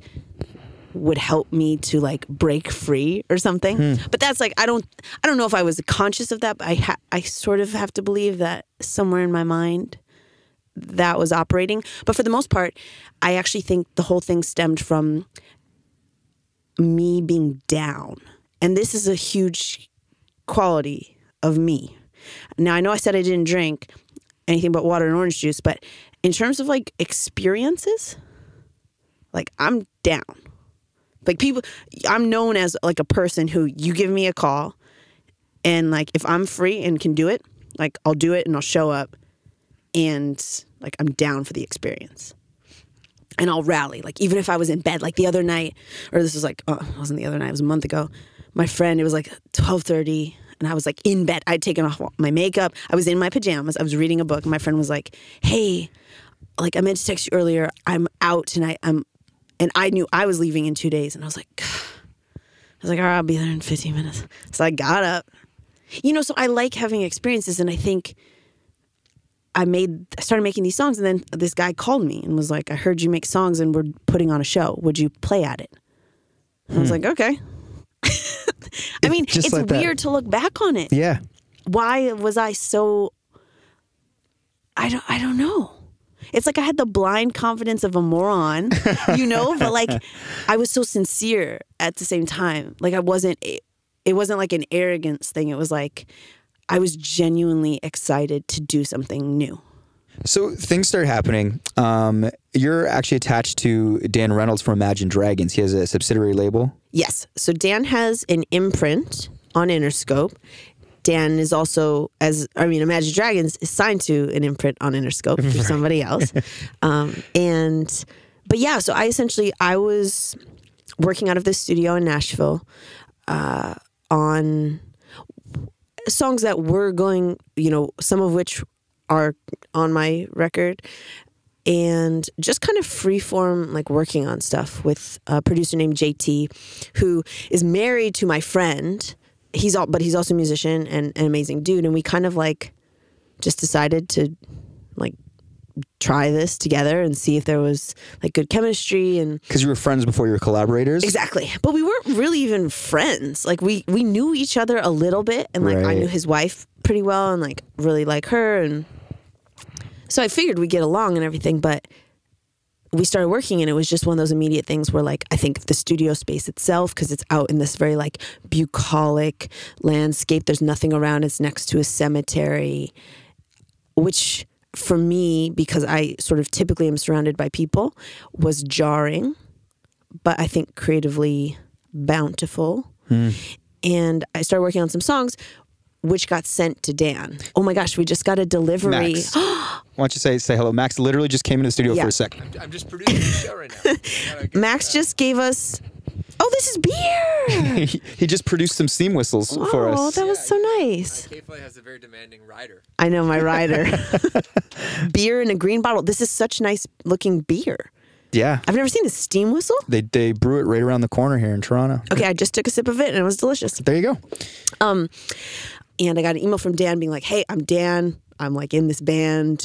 would help me to like break free or something. But that's like, I don't know if I was conscious of that, but I sort of have to believe that somewhere in my mind that was operating. But for the most part, I actually think the whole thing stemmed from me being down. And this is a huge quality of me. Now, I know I said I didn't drink anything but water and orange juice, but in terms of like experiences, like I'm down. Like people, I'm known as like a person who you give me a call and like if I'm free and can do it, like I'll do it and I'll show up and like I'm down for the experience. And I'll rally, like even if I was in bed, like the other night, or this was like, oh, it wasn't the other night, it was a month ago. My friend, it was like 12:30 and I was like in bed. I'd taken off my makeup. I was in my pajamas. I was reading a book and my friend was like, hey, like I meant to text you earlier. I'm out tonight. And I knew I was leaving in 2 days. And I was like, all right, I'll be there in 15 minutes. So I got up. You know, so I like having experiences and I think I started making these songs and then this guy called me and was like, I heard you make songs and we're putting on a show. Would you play at it? And I was like, okay. I mean, it's like weird to look back on it. Yeah. Why was I so, I don't know. It's like I had the blind confidence of a moron, you know, but like I was so sincere at the same time. Like it wasn't like an arrogance thing. It was like I was genuinely excited to do something new. So things start happening. You're actually attached to Dan Reynolds from Imagine Dragons. He has a subsidiary label. Yes. So Dan has an imprint on Interscope. Dan is also, Imagine Dragons is signed to an imprint on Interscope for somebody else. But yeah, so I was working out of this studio in Nashville on songs that were going, you know, some of which are on my record, and just kind of freeform, like working on stuff with a producer named JT, who is married to my friend. But he's also a musician and an amazing dude. And we kind of like just decided to like try this together and see if there was like good chemistry. And because you were friends before you were collaborators. Exactly. But we weren't really even friends. Like we knew each other a little bit, and like I knew his wife pretty well and like really like her. And so I figured we'd get along and everything, but we started working and it was just one of those immediate things where like, I think the studio space itself, because it's out in this very like bucolic landscape, there's nothing around, it's next to a cemetery, which for me, because I sort of typically am surrounded by people, was jarring, but I think creatively bountiful. And I started working on some songs which got sent to Dan. Oh my gosh, we just got a delivery. Max. Why don't you say hello? Max literally just came into the studio for a second. I'm just producing the show right now. Max just gave us, this is beer. He just produced some steam whistles for us. Oh, that was so nice. K.Flay has a very demanding rider. I know, my rider. Beer in a green bottle. This is such nice looking beer. Yeah. I've never seen a steam whistle. They brew it right around the corner here in Toronto. Okay, I just took a sip of it and it was delicious. There you go. And I got an email from Dan being like, hey, I'm Dan. I'm like in this band.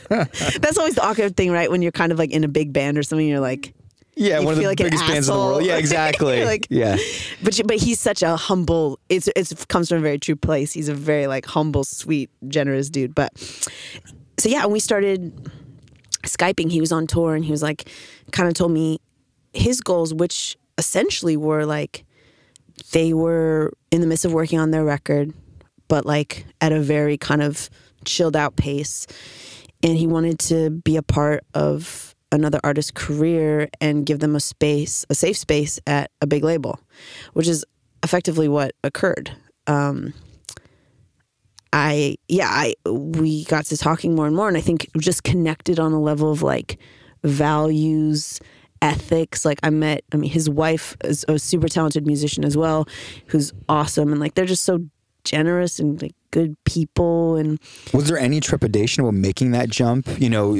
That's always the awkward thing, right? When you're kind of like in a big band or something, you're like, yeah, one of the like biggest bands in the world. Yeah, exactly. Like, yeah. But he's such a humble, it comes from a very true place. He's a very like humble, sweet, generous dude. But so yeah, and we started Skyping. He was on tour and he was like, kind of told me his goals, which essentially were like, they were in the midst of working on their record, but like at a very kind of chilled out pace. And he wanted to be a part of another artist's career and give them a safe space at a big label, which is effectively what occurred. We got to talking more and more, and I think just connected on a level of like values, ethics. Like his wife is a super talented musician as well, who's awesome, and like they're just so generous and like good people. And was there any trepidation about making that jump? You know,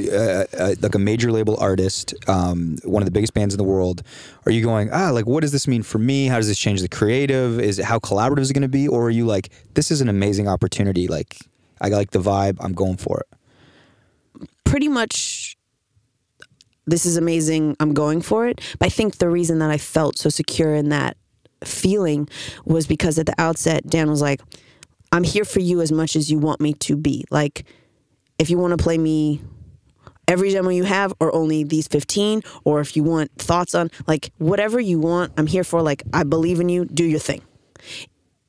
like a major label artist, one of the biggest bands in the world. Are you going, like, what does this mean for me? How does this change the creative? How collaborative is it going to be? Or are you like, this is an amazing opportunity. Like, I like the vibe. I'm going for it. Pretty much, this is amazing. I'm going for it. But I think the reason that I felt so secure in that feeling was because at the outset, Dan was like, I'm here for you as much as you want me to be. Like, if you want to play me every demo you have or only these 15, or if you want thoughts on, like, whatever you want, I'm here for. Like, I believe in you, do your thing.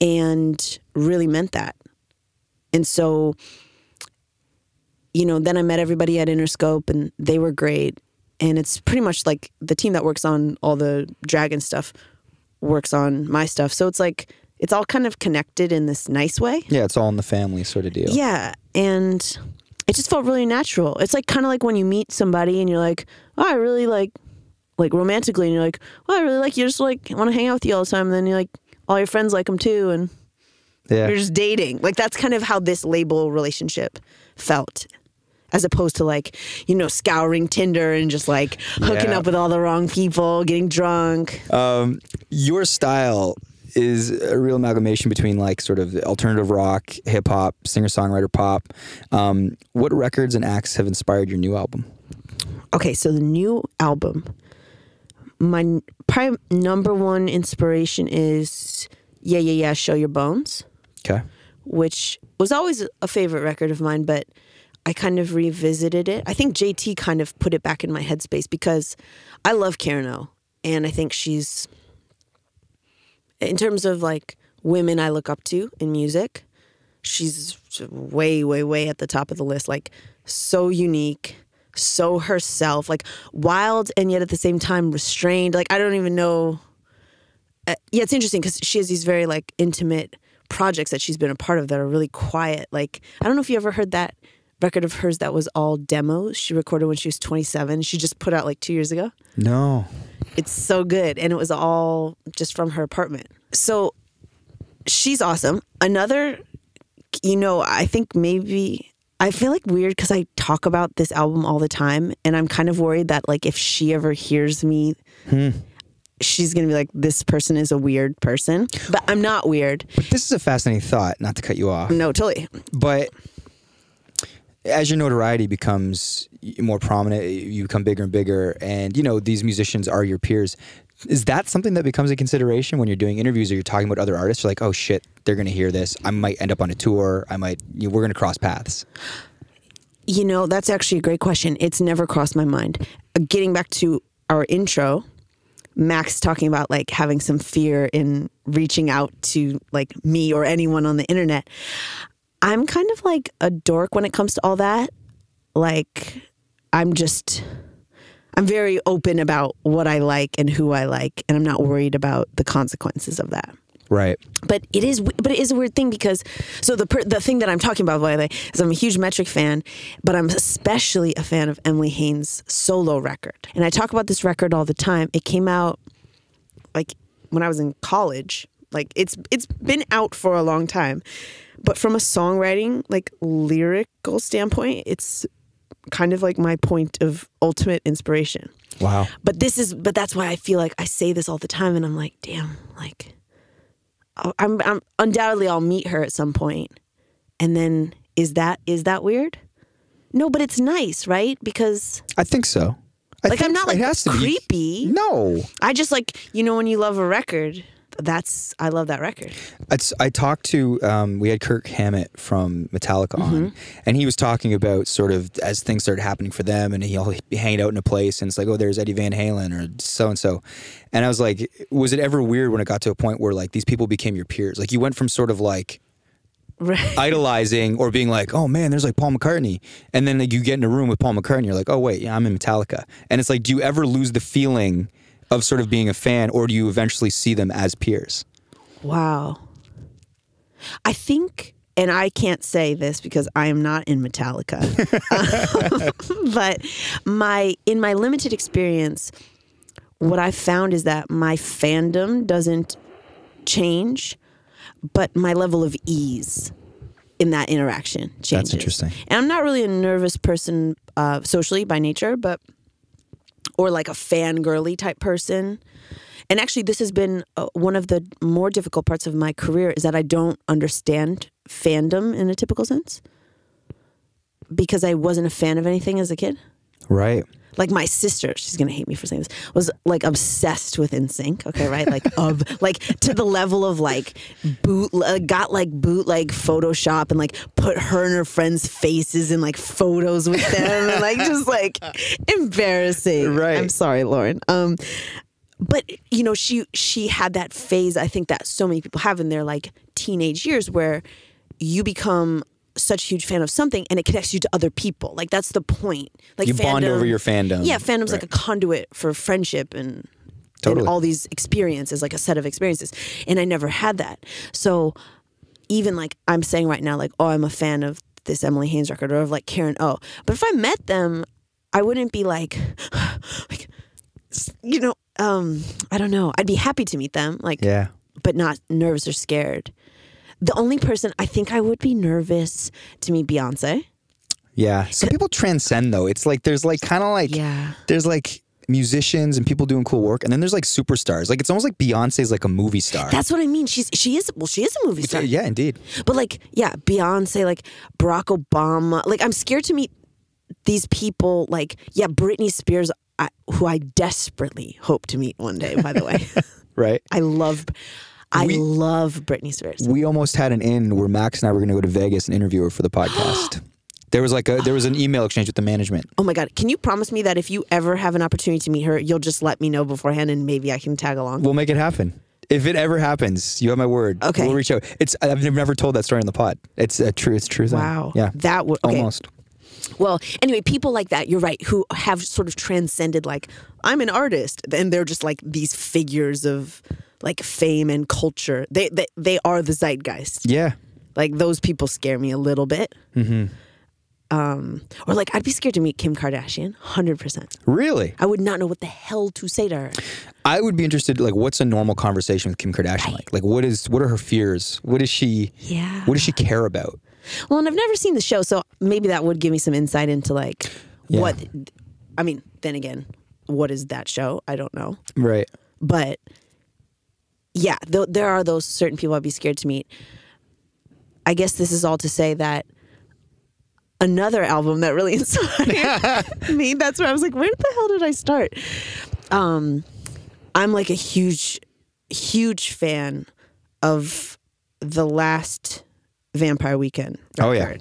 And really meant that. And so, you know, then I met everybody at Interscope and they were great. And it's pretty much like the team that works on all the Dragon stuff works on my stuff. So it's like, it's all kind of connected in this nice way. Yeah, it's all in the family sort of deal. Yeah, and it just felt really natural. It's like kind of like when you meet somebody and you're like, oh, I really like romantically, and you're like, oh, I really like you, just like want to hang out with you all the time. And then you're like, all your friends like them too, and you're just dating. Like that's kind of how this label relationship felt. As opposed to like, you know, scouring Tinder and just like hooking up with all the wrong people, getting drunk. Your style is a real amalgamation between like sort of alternative rock, hip hop, singer-songwriter pop. What records and acts have inspired your new album? Okay, so the new album, my probably number one inspiration is Yeah, Show Your Bones. Okay. Which was always a favorite record of mine, but I kind of revisited it. I think JT kind of put it back in my headspace because I love Karen O. And I think she's, in terms of like women I look up to in music, she's way, way, way at the top of the list. Like so unique, so herself, like wild and yet at the same time restrained. Like I don't even know. It's interesting because she has these very like intimate projects that she's been a part of that are really quiet. Like, I don't know if you ever heard that record of hers that was all demos she recorded when she was 27. She just put out like 2 years ago. No. It's so good. And it was all just from her apartment. So she's awesome. Another, you know, I think maybe, I feel like weird because I talk about this album all the time. And I'm kind of worried that like if she ever hears me, she's going to be like, this person is a weird person. But I'm not weird. But this is a fascinating thought, not to cut you off. No, totally. But as your notoriety becomes more prominent, you become bigger and bigger, and you know these musicians are your peers. Is that something that becomes a consideration when you're doing interviews or you're talking about other artists? You're like, oh shit, they're going to hear this. I might end up on a tour. We're going to cross paths. You know, that's actually a great question. It's never crossed my mind. Getting back to our intro, Max talking about like having some fear in reaching out to like me or anyone on the internet. I'm kind of like a dork when it comes to all that. Like, I'm very open about what I like and who I like, and I'm not worried about the consequences of that. Right. But it is a weird thing because, so the thing that I'm talking about, by the way, is I'm a huge Metric fan, but I'm especially a fan of Emily Haines' solo record. And I talk about this record all the time. It came out like when I was in college. Like it's been out for a long time. But from a songwriting, like lyrical standpoint, it's kind of like my point of ultimate inspiration. Wow. But that's why I feel like I say this all the time, and I'm like, damn, like, I'm undoubtedly I'll meet her at some point, and then is that weird? No, but it's nice, right? Because I think so. I'm not like creepy. No. I just like, you know, when you love a record. I love that record. I talked to, we had Kirk Hammett from Metallica on, and he was talking about sort of as things started happening for them, and he'll be hanging out in a place, and it's like, oh, there's Eddie Van Halen or so-and-so. And I was like, was it ever weird when it got to a point where like these people became your peers? Like you went from sort of like Right. idolizing or being like, oh man, there's like Paul McCartney. And then like you get in a room with Paul McCartney, you're like, oh wait, yeah, I'm in Metallica. And it's like, do you ever lose the feeling of sort of being a fan, or do you eventually see them as peers? Wow. I think, and I can't say this because I am not in Metallica, but in my limited experience, what I found is that my fandom doesn't change, but my level of ease in that interaction changes. That's interesting. And I'm not really a nervous person socially by nature, or like a fangirly type person. And actually, this has been one of the more difficult parts of my career, is that I don't understand fandom in a typical sense because I wasn't a fan of anything as a kid. Right. Like my sister, she's gonna hate me for saying this, was like obsessed with NSYNC. Okay, right? Like to the level of like got like bootleg Photoshop and like put her and her friends' faces in like photos with them and like just like embarrassing. Right. I'm sorry, Lauren. But you know, she had that phase, I think, that so many people have in their like teenage years, where you become such a huge fan of something and it connects you to other people. Like that's the point. Like you bond over your fandom. Yeah, fandom's right. like a conduit for friendship and Totally. and all these experiences, like a set of experiences. And I never had that. So even like I'm saying right now, like, oh, I'm a fan of this Emily Haynes record or of like Karen O. But if I met them, I wouldn't be like you know, I don't know. I'd be happy to meet them, like, Yeah. but not nervous or scared. The only person I think I would be nervous to meet Beyonce. Yeah. Some people transcend though. It's like there's like kind of like Yeah. there's like musicians and people doing cool work, and then there's like superstars. Like it's almost like Beyonce's like a movie star. That's what I mean. She is a movie star. Yeah, indeed. But like, yeah, Beyonce, like Barack Obama. Like I'm scared to meet these people. Like, yeah, Britney Spears, who I desperately hope to meet one day, by the way. Right. I love Britney Spears. We almost had an in where Max and I were going to go to Vegas and interview her for the podcast. There was an email exchange with the management. Oh my God. Can you promise me that if you ever have an opportunity to meet her, you'll just let me know beforehand and maybe I can tag along? We'll make it happen. If it ever happens, you have my word. Okay. We'll reach out. I've never told that story on the pod. It's a true thing. Wow. Yeah. That would, okay. Almost. Well, anyway, people like that, you're right, who have sort of transcended, like, I'm an artist. And they're just like these figures of like fame and culture. They are the zeitgeist. Yeah. Like those people scare me a little bit. Mm-hmm. Or like I'd be scared to meet Kim Kardashian, 100%. Really? I would not know what the hell to say to her. I would be interested, like, what's a normal conversation with Kim Kardashian like? Like, what are her fears? What does she care about? Well, and I've never seen the show, so maybe that would give me some insight into like what, I mean, then again, what is that show? I don't know. Right. But yeah, there are those certain people I'd be scared to meet. I guess this is all to say that another album that really inspired me, that's where I was like, where the hell did I start? I'm like a huge fan of the last Vampire Weekend record. Oh, yeah.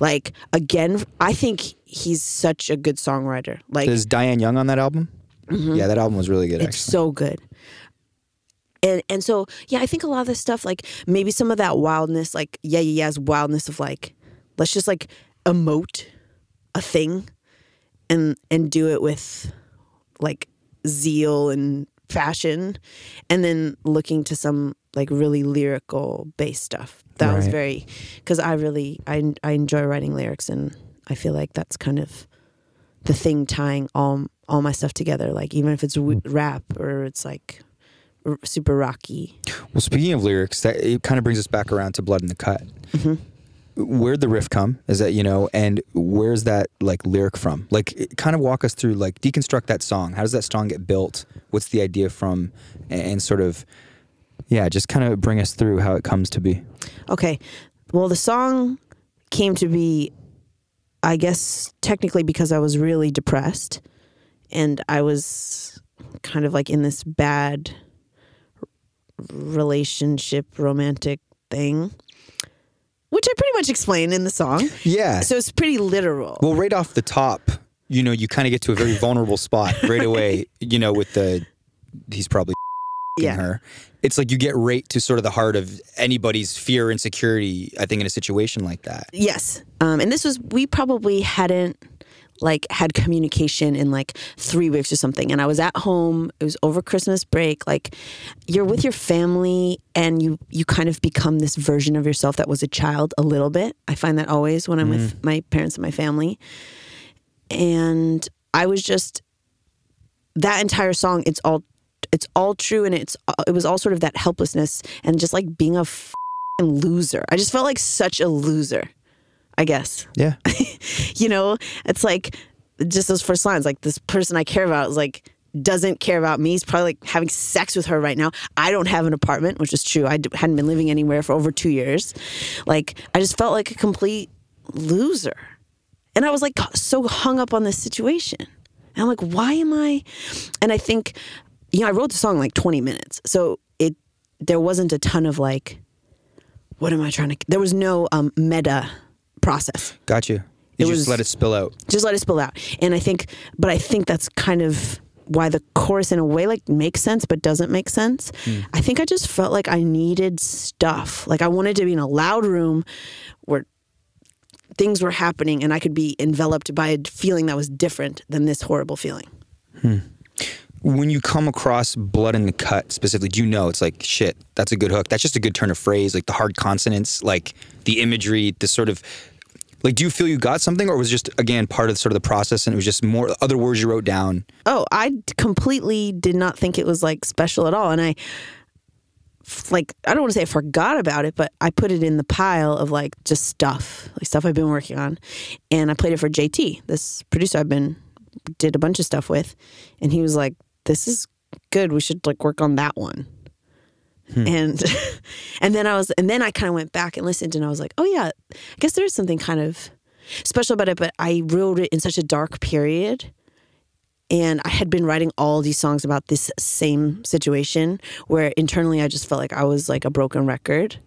Like, again, I think he's such a good songwriter. Like, Is Diane Young on that album? Mm-hmm. Yeah, that album was really good, it's so good. And so, yeah, I think a lot of this stuff, like, maybe some of that wildness, like, Yeah's wildness of, like, let's just, like, emote a thing and do it with, like, zeal and passion, and then looking to some, like, really lyrical bass stuff. That was very, because I enjoy writing lyrics, and I feel like that's kind of the thing tying all my stuff together. Like, even if it's rap or it's like super rocky. Well, speaking of lyrics, it kind of brings us back around to Blood in the Cut. Mm-hmm. Where'd the riff come? Is that, and where's that like lyric from? Like, kind of walk us through, like, deconstruct that song. How does that song get built? What's the idea from, and sort of, yeah, just kind of bring us through how it comes to be. Okay. Well, the song came to be, I guess, technically because I was really depressed and I was kind of like in this bad romantic thing, which I pretty much explain in the song. Yeah. So it's pretty literal. Well, right off the top, you kind of get to a very vulnerable spot right away, with he's probably stalking her. It's like you get right to sort of the heart of anybody's fear and insecurity, I think, in a situation like that. Yes. And this was, we probably hadn't like had communication in like 3 weeks or something. And I was at home. It was over Christmas break. Like you're with your family and you kind of become this version of yourself that was a child a little bit. I find that always when I'm with my parents and my family. And I was just, that entire song, it's all true, and it was all sort of that helplessness and just like being a loser. I just felt like such a loser, I guess. Yeah. You know, it's like just those first lines, like this person I care about is like doesn't care about me. He's probably like having sex with her right now. I don't have an apartment, which is true. I hadn't been living anywhere for over 2 years. Like I just felt like a complete loser. And I was like so hung up on this situation. And I'm like, why am I? And I think, you know, I wrote the song in like 20 minutes. So there wasn't a ton of like, what am I trying to, there was no meta process. Got you. You just let it spill out. Just let it spill out. And I think that's kind of why the chorus in a way like makes sense, but doesn't make sense. I think I just felt like I needed stuff. Like I wanted to be in a loud room where things were happening and I could be enveloped by a feeling that was different than this horrible feeling. When you come across blood in the cut specifically, do you know it's like, shit, that's a good hook. That's just a good turn of phrase, like the hard consonants, like the imagery, the sort of, like, do you feel you got something, or was it just, again, part of sort of the process and it was just more other words you wrote down? Oh, I completely did not think it was like special at all. And I don't want to say I forgot about it, but I put it in the pile of like just stuff I've been working on. And I played it for JT, this producer did a bunch of stuff with. And he was like, this is good. We should like work on that one. And then I kind of went back and listened and I was like, oh yeah, I guess there's something kind of special about it, but I wrote it in such a dark period. And I had been writing all these songs about this same situation where internally I just felt like I was like a broken record.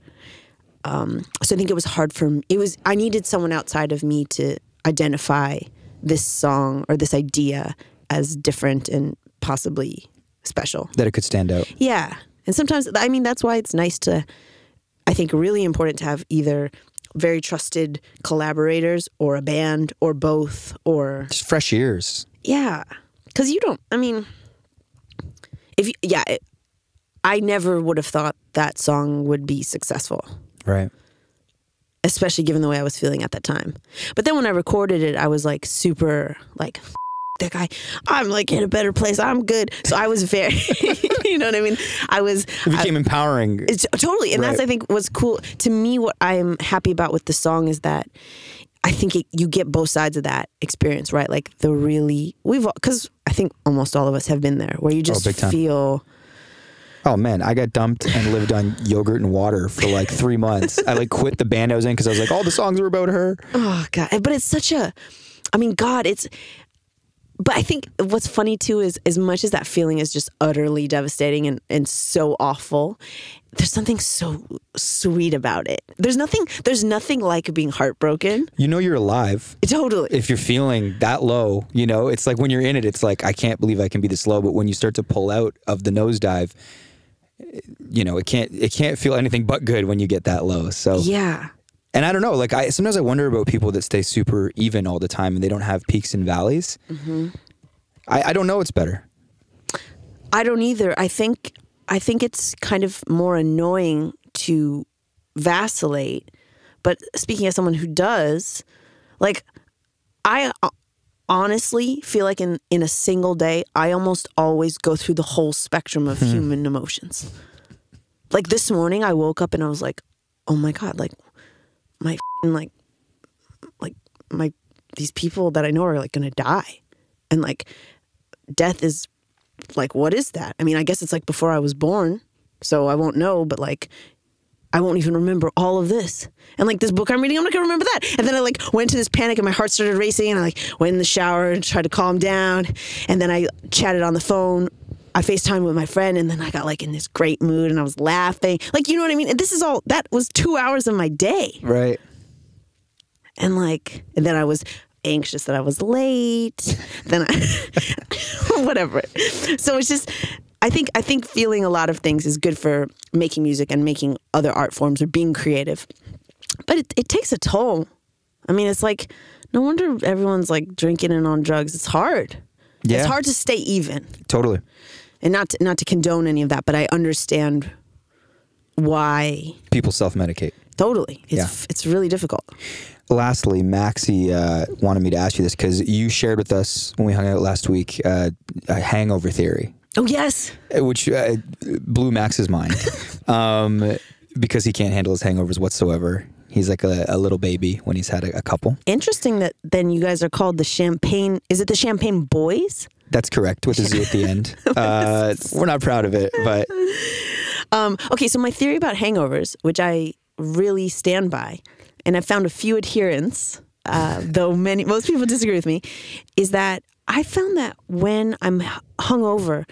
So I think it was hard for me. I needed someone outside of me to identify this song or this idea as different and possibly special. That it could stand out. Yeah. And sometimes, I mean, that's why it's nice to, I think really important to have either very trusted collaborators or a band or both or... Just fresh ears. Yeah. Because you don't, I mean, I never would have thought that song would be successful. Right. Especially given the way I was feeling at that time. But then when I recorded it, I was like super like, that guy, I'm like in a better place. I'm good. So I was very, you know what I mean? It became empowering. It's totally. And that's, I think, what's cool. To me, what I'm happy about with the song is that I think you get both sides of that experience, right? Like because I think almost all of us have been there where you just feel. Oh man, I got dumped and lived on yogurt and water for like 3 months. I like quit the band I was in because I was like, all the songs were about her. Oh God. But it's such a, I mean, God, but I think what's funny too is as much as that feeling is just utterly devastating and so awful, there's something so sweet about it. There's nothing like being heartbroken. You know you're alive. Totally. If you're feeling that low, you know, it's like when you're in it, it's like, I can't believe I can be this low. But when you start to pull out of the nosedive, you know, it can't feel anything but good when you get that low. So yeah. And I don't know, like sometimes I wonder about people that stay super even all the time and they don't have peaks and valleys. I don't know what's better. I don't either. I think it's kind of more annoying to vacillate. But speaking as someone who does, like I honestly feel like in a single day, I almost always go through the whole spectrum of human emotions. Like this morning I woke up and I was like, oh my God, like these people that I know are like going to die. And like death is like, what is that? I mean, I guess it's like before I was born, so I won't know, but like, I won't even remember all of this. And like this book I'm reading, I'm not going to remember that. And then I like went to this panic and my heart started racing and I like went in the shower and tried to calm down. And then I chatted on the phone. I FaceTimed with my friend and then I got like in this great mood and I was laughing. Like, you know what I mean? And this is all, that was 2 hours of my day. Right. And then I was anxious that I was late. Then whatever. So it's just, I think feeling a lot of things is good for making music and making other art forms or being creative. But it takes a toll. I mean, it's like, no wonder everyone's like drinking and on drugs. It's hard. Yeah. It's hard to stay even. Totally. And not to condone any of that, but I understand why. People self-medicate. Totally. It's really difficult. Lastly, Maxie wanted me to ask you this because you shared with us when we hung out last week a hangover theory. Oh, yes. Which blew Max's mind because he can't handle his hangovers whatsoever. He's like a little baby when he's had a couple. Interesting that then you guys are called the Champagne. Is it the Champagne Boys? That's correct, with a Z at the end. We're not proud of it, but... Okay, so my theory about hangovers, which I really stand by, and I've found a few adherents, though most people disagree with me, is that I found that when I'm hungover,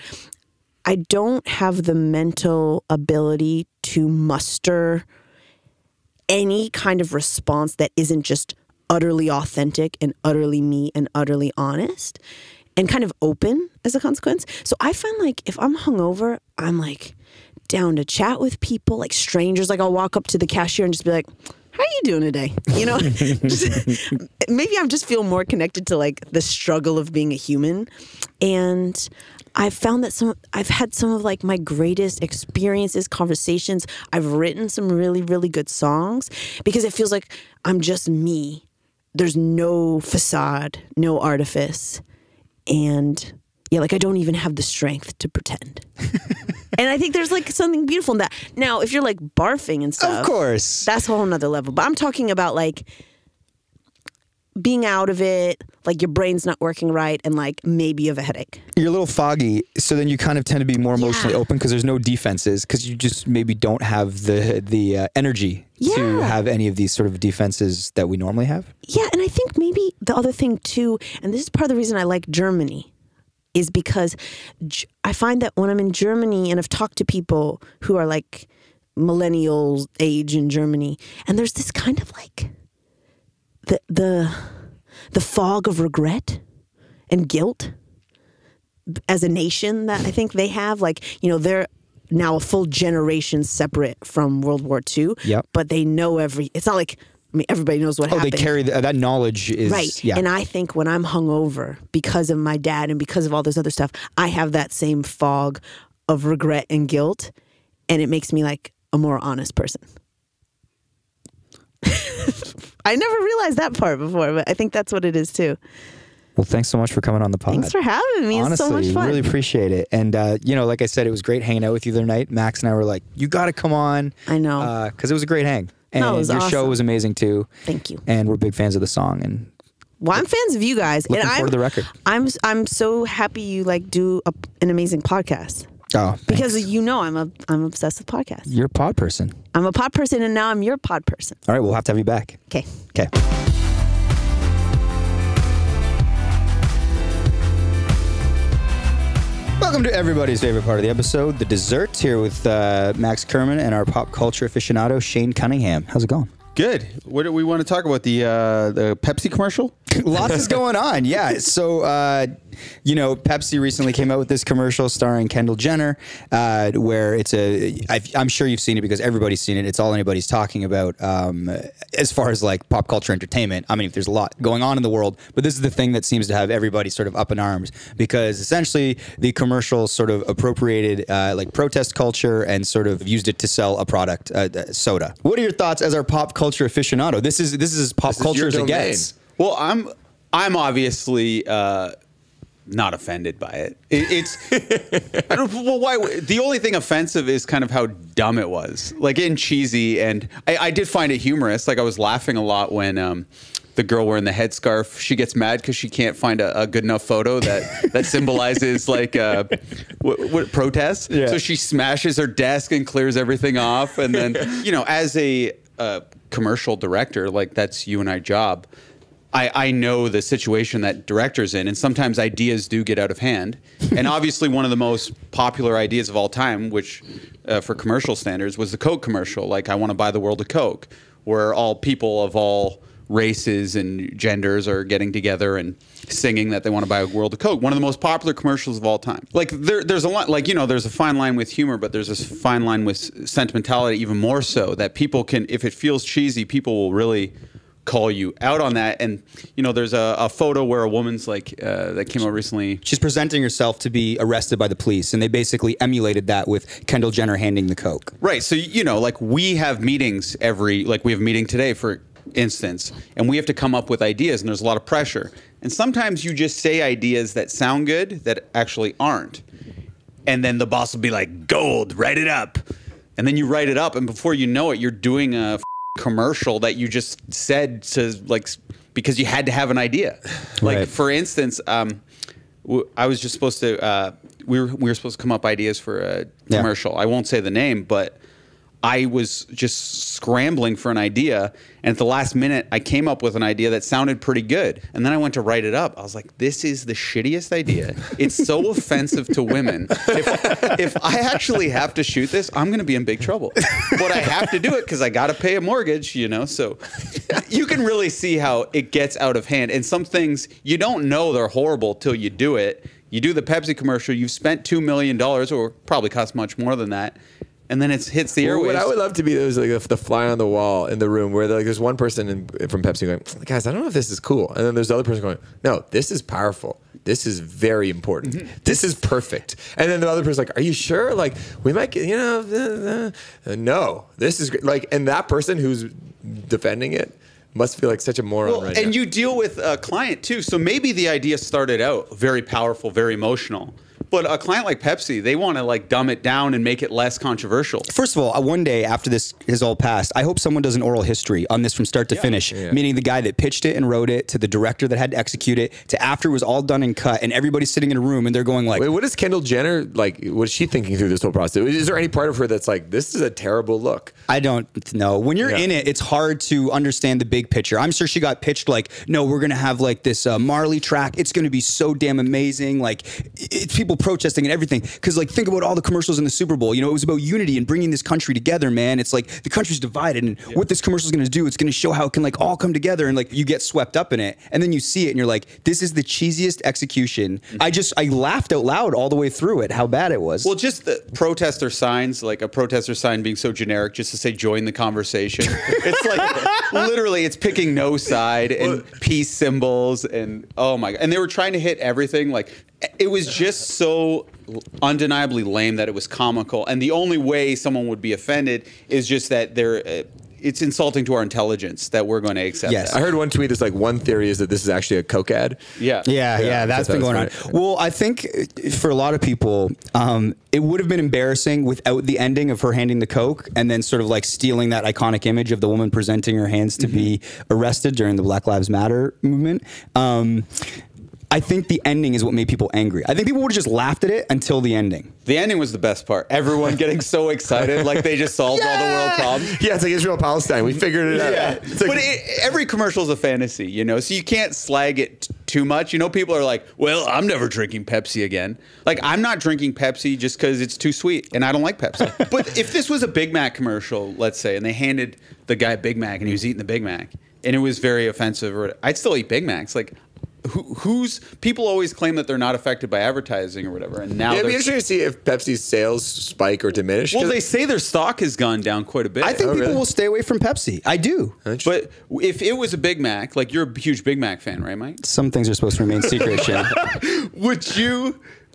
I don't have the mental ability to muster any kind of response that isn't just utterly authentic and utterly me and utterly honest and kind of open as a consequence. So I find like if I'm hungover, I'm like down to chat with people, like strangers. Like I'll walk up to the cashier and just be like, how are you doing today? You know, maybe I'm just feel more connected to like the struggle of being a human. And I've found that I've had some of like my greatest experiences, conversations. I've written some really, really good songs because it feels like I'm just me. There's no facade, no artifice. And yeah, like I don't even have the strength to pretend. And I think there's like something beautiful in that. Now, if you're like barfing and stuff, of course, that's a whole nother level. But I'm talking about like being out of it, like your brain's not working right, and like maybe you have a headache. You're a little foggy, so then you kind of tend to be more emotionally open because there's no defenses, because you just maybe don't have the energy to have any of these sort of defenses that we normally have. Yeah, and I think maybe the other thing too, and this is part of the reason I like Germany, is because I find that when I'm in Germany and I've talked to people who are like millennial age in Germany, and there's this kind of like the fog of regret and guilt as a nation that I think they have. Like, you know, they're now a full generation separate from World War II. Yep. But they know it's not like, I mean, everybody knows what happened. They carry that knowledge is... Right. Yeah. And I think when I'm hungover because of my dad and because of all this other stuff, I have that same fog of regret and guilt. And it makes me like a more honest person. I never realized that part before, but I think that's what it is too. Well, thanks so much for coming on the pod. Thanks for having me. Honestly, it's so much fun. Really appreciate it. And, you know, like I said, it was great hanging out with you the other night. Max and I were like, you got to come on. I know. Because it was a great hang. And no, it was your awesome. show was amazing too. Thank you. And we're big fans of the song. And well, I'm fans of you guys. Looking and forward to the record. I'm so happy you like do an amazing podcast. Oh, thanks. Because you know I'm obsessed with podcasts. You're a pod person. I'm a pod person, and now I'm your pod person. All right, we'll have to have you back. Okay. Okay. Welcome to everybody's favorite part of the episode, the dessert, here with Max Kerman and our pop culture aficionado, Shane Cunningham. How's it going? Good. What do we want to talk about? The Pepsi commercial? Lots is going on, yeah. So, you know, Pepsi recently came out with this commercial starring Kendall Jenner, where it's I'm sure you've seen it because everybody's seen it. It's all anybody's talking about as far as like pop culture entertainment. I mean, there's a lot going on in the world, but this is the thing that seems to have everybody sort of up in arms because essentially the commercial sort of appropriated like protest culture and sort of used it to sell a product, soda. What are your thoughts as our pop culture aficionado? This is as pop culture as it gets. Well, I'm obviously not offended by it. It's I don't. Well, why? The only thing offensive is kind of how dumb it was, like and cheesy. And I did find it humorous. Like I was laughing a lot when the girl wearing the headscarf, she gets mad because she can't find a good enough photo that symbolizes like what protest. Yeah. So she smashes her desk and clears everything off. And then, you know, as a commercial director, like that's you and I job. I know the situation that director's in, and sometimes ideas do get out of hand. And obviously one of the most popular ideas of all time, which for commercial standards, was the Coke commercial. Like, I want to buy the world of Coke, where all people of all races and genders are getting together and singing that they want to buy a world of Coke. One of the most popular commercials of all time. Like there's a lot, like, you know, there's a fine line with humor, but there's this fine line with sentimentality even more so, that people can, if it feels cheesy, people will really call you out on that. And, you know, there's a photo where a woman's like, that came out recently. She's presenting herself to be arrested by the police, and they basically emulated that with Kendall Jenner handing the Coke. Right. So, you know, like we have meetings like we have a meeting today, for instance, and we have to come up with ideas, and there's a lot of pressure. And sometimes you just say ideas that sound good that actually aren't. And then the boss will be like, gold, write it up. And then you write it up, and before you know it, you're doing a commercial that you just said to, like, because you had to have an idea. Like, right. For instance, I was just supposed to, we were supposed to come up ideas for a commercial. I won't say the name, but I was just scrambling for an idea, and at the last minute, I came up with an idea that sounded pretty good. And then I went to write it up. I was like, this is the shittiest idea. It's so offensive to women. If I actually have to shoot this, I'm going to be in big trouble. But I have to do it because I got to pay a mortgage, you know? So you can really see how it gets out of hand. And some things, you don't know they're horrible till you do it. You do the Pepsi commercial, you've spent $2 million, or probably cost much more than that. And then it hits the airwaves. What I would love to be is like the fly on the wall in the room where like there's one person from Pepsi going, guys, I don't know if this is cool. And then there's the other person going, no, this is powerful. This is very important. This is perfect. And then the other person's like, are you sure? Like, we might get, you know, no, this is great. Like, and that person who's defending it must feel like such a moron right now. And you deal with a client too. So maybe the idea started out very powerful, very emotional. But a client like Pepsi, they want to like dumb it down and make it less controversial. First of all, one day after this is all passed, I hope someone does an oral history on this from start to finish, meaning the guy that pitched it and wrote it, to the director that had to execute it, to after it was all done and cut, and everybody's sitting in a room and they're going like, wait, what is Kendall Jenner, like, what is she thinking through this whole process? Is there any part of her that's like, this is a terrible look? I don't know. When you're in it, it's hard to understand the big picture. I'm sure she got pitched like, no, we're going to have like this Marley track. It's going to be so damn amazing. Like, it's people protesting and everything. Because like, think about all the commercials in the Super Bowl. You know, it was about unity and bringing this country together, man. It's like the country's divided, and what this commercial is going to do, it's going to show how it can like all come together, and like you get swept up in it, and then you see it and you're like, this is the cheesiest execution. I laughed out loud all the way through it, how bad it was. Well, just the protester signs, like a protester sign being so generic just to say join the conversation. It's like literally it's picking no side and peace symbols, and oh my God. And they were trying to hit everything. Like, it was just so undeniably lame that it was comical. And the only way someone would be offended is just that it's insulting to our intelligence that we're going to accept that. I heard one tweet that's like, one theory is that this is actually a Coke ad. Yeah, that's been going on. Well, I think for a lot of people, it would have been embarrassing without the ending of her handing the Coke and then sort of like stealing that iconic image of the woman presenting her hands to be arrested during the Black Lives Matter movement. I think the ending is what made people angry. I think people would have just laughed at it until the ending. The ending was the best part. Everyone getting so excited, like they just solved all the world problems. Yeah, it's like Israel-Palestine. We figured it out. Yeah. But every commercial is a fantasy, you know, so you can't slag it too much. You know, people are like, well, I'm never drinking Pepsi again. Like, I'm not drinking Pepsi just because it's too sweet, and I don't like Pepsi. But if this was a Big Mac commercial, let's say, and they handed the guy Big Mac, and he was eating the Big Mac, and it was very offensive, I'd still eat Big Macs. Like, who's people always claim that they're not affected by advertising or whatever, and now it'd be interesting to see if Pepsi's sales spike or diminish. Well, they say their stock has gone down quite a bit. I think people will stay away from Pepsi. I do. But if it was a Big Mac, like, you're a huge Big Mac fan, right, Mike? Some things are supposed to remain secret, Shane.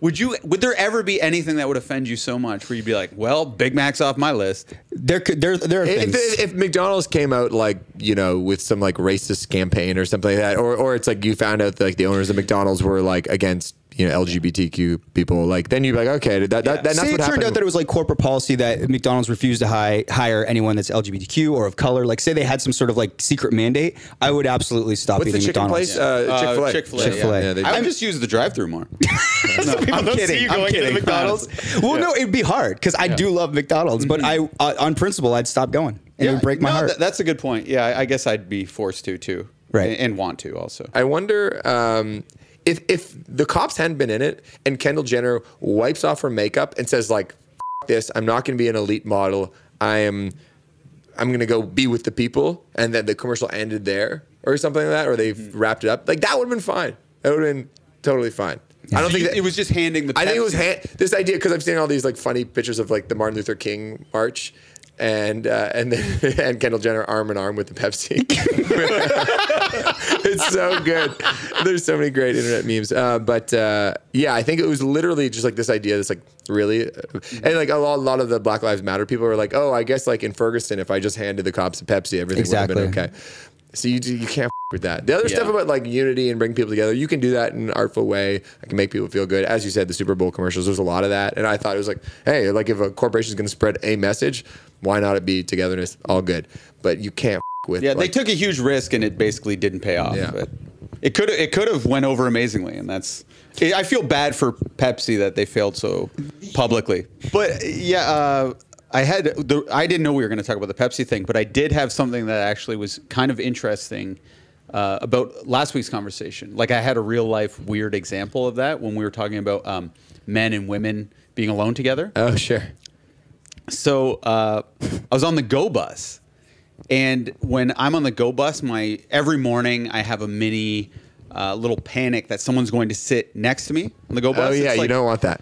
Would there ever be anything that would offend you so much where you'd be like, well, Big Mac's off my list? There are things. If McDonald's came out like, you know, with some like racist campaign or something like that, or it's like you found out that like the owners of McDonald's were like against, you know, LGBTQ people, like, then you'd be like, okay, that's what happened. It turned out that it was like corporate policy that McDonald's refused to hire anyone that's LGBTQ or of color. Like, say they had some sort of like secret mandate, I would absolutely stop eating McDonald's. What's the chicken place? Chick-fil-A. I would just use the drive-thru more. I'm kidding. I'm kidding. McDonald's. Well, no, it'd be hard because I do love McDonald's, but on principle, I'd stop going. And it would break my heart. That's a good point. Yeah, I guess I'd be forced to too. Right. And want to also. I wonder if the cops hadn't been in it and Kendall Jenner wipes off her makeup and says like, F this, I'm not going to be an elite model. I I'm going to go be with the people, and then the commercial ended there or something like that, or they wrapped it up. Like, that would have been fine. That would have been totally fine. I don't think that, it was just handing the Pepsi. I think it was this idea, because I've seen all these like funny pictures of like the Martin Luther King march, and Kendall Jenner arm in arm with the Pepsi. It's so good. There's so many great internet memes. But I think it was literally just like this idea that's like really, and like a lot of the Black Lives Matter people were like, oh, I guess like in Ferguson, if I just handed the cops a Pepsi, everything would have been okay. So you can't with that. The other stuff about like unity and bringing people together, you can do that in an artful way. I can make people feel good. As you said, the Super Bowl commercials, there's a lot of that. And I thought it was like, hey, like if a corporation is going to spread a message, why not it be togetherness? All good. But you can't with. Yeah, they took a huge risk and it basically didn't pay off. Yeah. But it could have went over amazingly, and I feel bad for Pepsi that they failed so publicly. But I didn't know we were going to talk about the Pepsi thing, but I did have something that actually was kind of interesting about last week's conversation. Like, I had a real life weird example of that when we were talking about men and women being alone together. Oh, sure. So I was on the Go bus, and when I'm on the Go bus, every morning I have a mini little panic that someone's going to sit next to me on the Go bus. Oh yeah, you don't want that.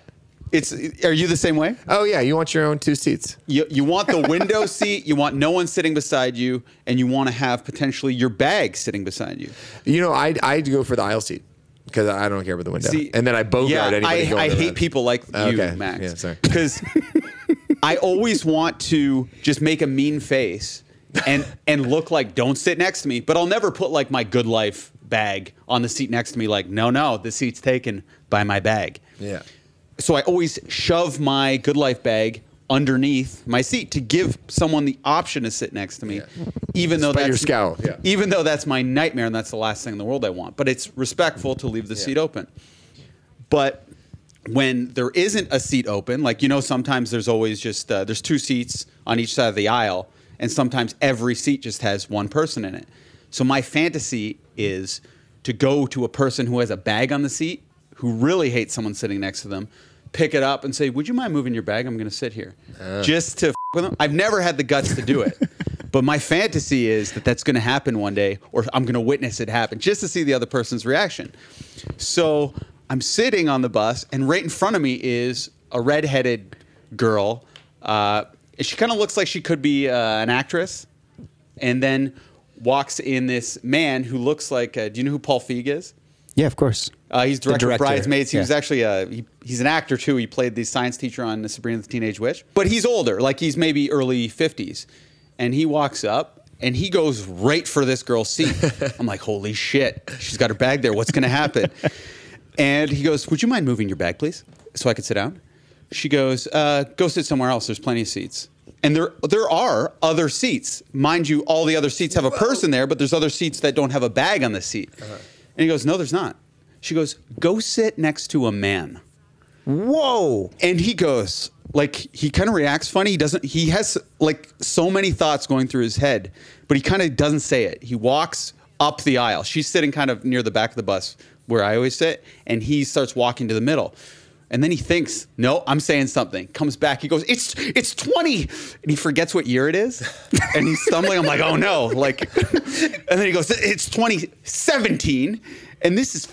Are you the same way? Oh yeah, you want your own 2 seats. You want the window seat, you want no one sitting beside you, and you want to have potentially your bag sitting beside you. You know, I go for the aisle seat because I don't care about the window. See, and then I bogart anybody going I hate around. people like you, Okay. Max. Yeah, sorry. Because I always want to just make a mean face and look like don't sit next to me, but I'll never put like my Good Life bag on the seat next to me like, no, the seat's taken by my bag. Yeah. So I always shove my Good Life bag underneath my seat to give someone the option to sit next to me, even though Despite that's your scowl. Yeah. even though that's my nightmare and that's the last thing in the world I want. But it's respectful to leave the seat open. But when there isn't a seat open, like, sometimes there's always just there's 2 seats on each side of the aisle, and sometimes every seat just has one person in it. So my fantasy is to go to a person who has a bag on the seat, who really hates someone sitting next to them, pick it up and say, would you mind moving your bag? I'm going to sit here. Just to with them. I've never had the guts to do it. But my fantasy is that that's going to happen one day, or I'm going to witness it happen just to see the other person's reaction. So I'm sitting on the bus, and right in front of me is a redheaded girl. She kind of looks like she could be an actress. And then walks in this man who looks like, do you know who Paul Feig is? Yeah, of course. He's director of director. Bridesmaids. He Yeah. was actually he's an actor too. He played the science teacher on Sabrina the Teenage Witch. But he's older, like he's maybe early 50s. And he walks up and he goes right for this girl's seat. I'm like, holy shit, she's got her bag there. What's going to happen? And he goes, would you mind moving your bag, please, so I could sit down? She goes, go sit somewhere else. There's plenty of seats. And there are other seats. Mind you, all the other seats have a person there, but there's other seats that don't have a bag on the seat. And he goes, no, there's not. She goes, go sit next to a man. Whoa. And he goes, like, he kind of reacts funny. He has like so many thoughts going through his head, but he kind of doesn't say it. He walks up the aisle. She's sitting kind of near the back of the bus where I always sit, and he starts walking to the middle. And then he thinks, no, I'm saying something. Comes back. He goes, it's 20. And he forgets what year it is. And he's stumbling. I'm like, oh no. Like, and then he goes, it's 2017. And this is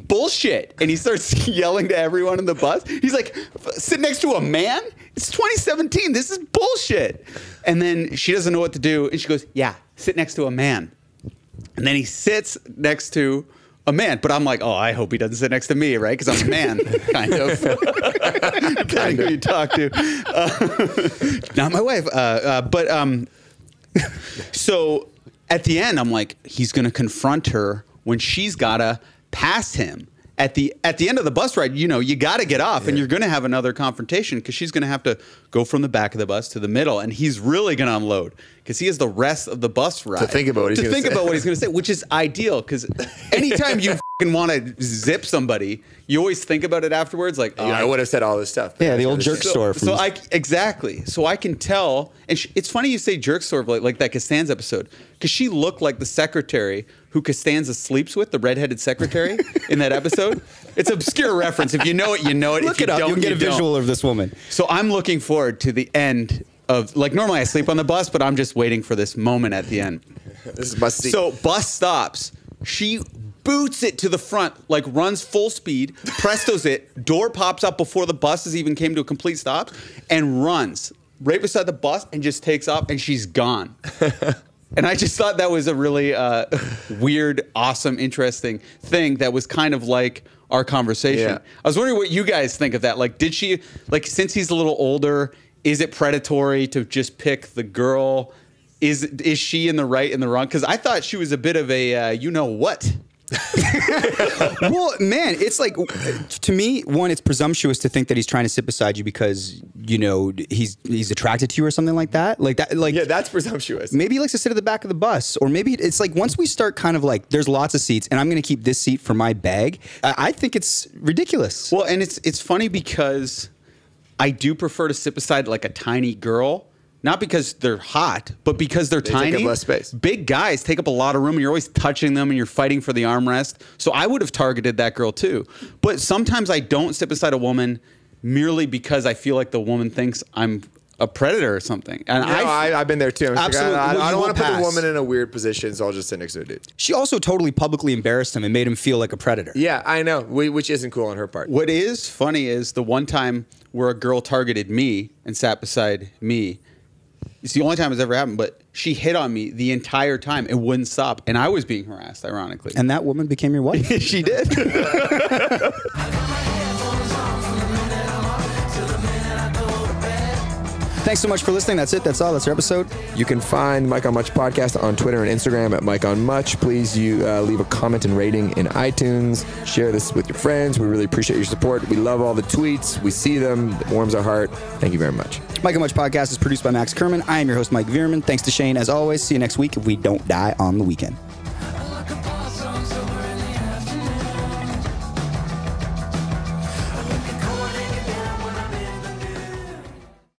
bullshit. And he starts yelling to everyone in the bus. He's like, sit next to a man? It's 2017. This is bullshit. And then she doesn't know what to do. And she goes, yeah, sit next to a man. And then he sits next to a man, but I'm like, oh, I hope he doesn't sit next to me, right? Because I'm a man, kind of. Depending who you talk to. Not my wife. So at the end, I'm like, he's going to confront her when she's got to pass him. At the end of the bus ride, you got to get off, and you're going to have another confrontation because she's going to have to go from the back of the bus to the middle, and he's really going to unload because he has the rest of the bus ride To think about what he's what he's going to say, which is ideal because anytime you want to zip somebody, you always think about it afterwards. Like, oh, I would have said all this stuff. Yeah, the old jerk store. Exactly. So I can tell, and it's funny you say jerk store like that Costanza episode, because she looked like the secretary who Costanza sleeps with, the redheaded secretary in that episode. It's an obscure reference. If you know it, you know it. Look if you it up. don't, You'll get a visual of this woman. So I'm looking forward to the end of like normally I sleep on the bus, but I'm just waiting for this moment at the end. This is bus seat. So bus stops. She boots it to the front, like runs full speed, prestos it, door pops up before the buses even came to a complete stop, and runs right beside the bus and just takes off, and she's gone. And I just thought that was a really weird, awesome, interesting thing that was kind of like our conversation. Yeah. I was wondering what you guys think of that. Like, did she, like, since he's a little older, is it predatory to just pick the girl? Is she in the right and the wrong? Because I thought she was a bit of a you know what. Well, man, it's like, to me, one, it's presumptuous to think that he's trying to sit beside you because, you know, he's attracted to you or something like that. Like that, like, Yeah, that's presumptuous. maybe he likes to sit at the back of the bus, or maybe it's like once we start kind of like, there's lots of seats, and I'm going to keep this seat for my bag. I think it's ridiculous. Well, and it's funny because I do prefer to sit beside like a tiny girl. Not because they're hot, but because they're tiny. take up less space. Big guys take up a lot of room, and you're always touching them, and you're fighting for the armrest. So I would have targeted that girl too. But sometimes I don't sit beside a woman merely because I feel like the woman thinks I'm a predator or something. And I've been there too. I'm Absolutely. Like, I You don't want will to put the pass. woman in a weird position, so I'll just sit next to a dude. She also totally publicly embarrassed him and made him feel like a predator. Yeah, I know, which isn't cool on her part. What is funny is the one time where a girl targeted me and sat beside me. It's the only time it's ever happened, but she hit on me the entire time. It wouldn't stop. And I was being harassed, ironically. And that woman became your wife. she did. Thanks so much for listening. That's it. That's all. That's our episode. You can find Mike on Much Podcast on Twitter and Instagram at Mike on Much. Please leave a comment and rating in iTunes. Share this with your friends. We really appreciate your support. We love all the tweets. We see them. It warms our heart. Thank you very much. Mike and Much Podcast is produced by Max Kerman. I am your host, Mike Veerman. Thanks to Shane, as always. See you next week if we don't die on the weekend.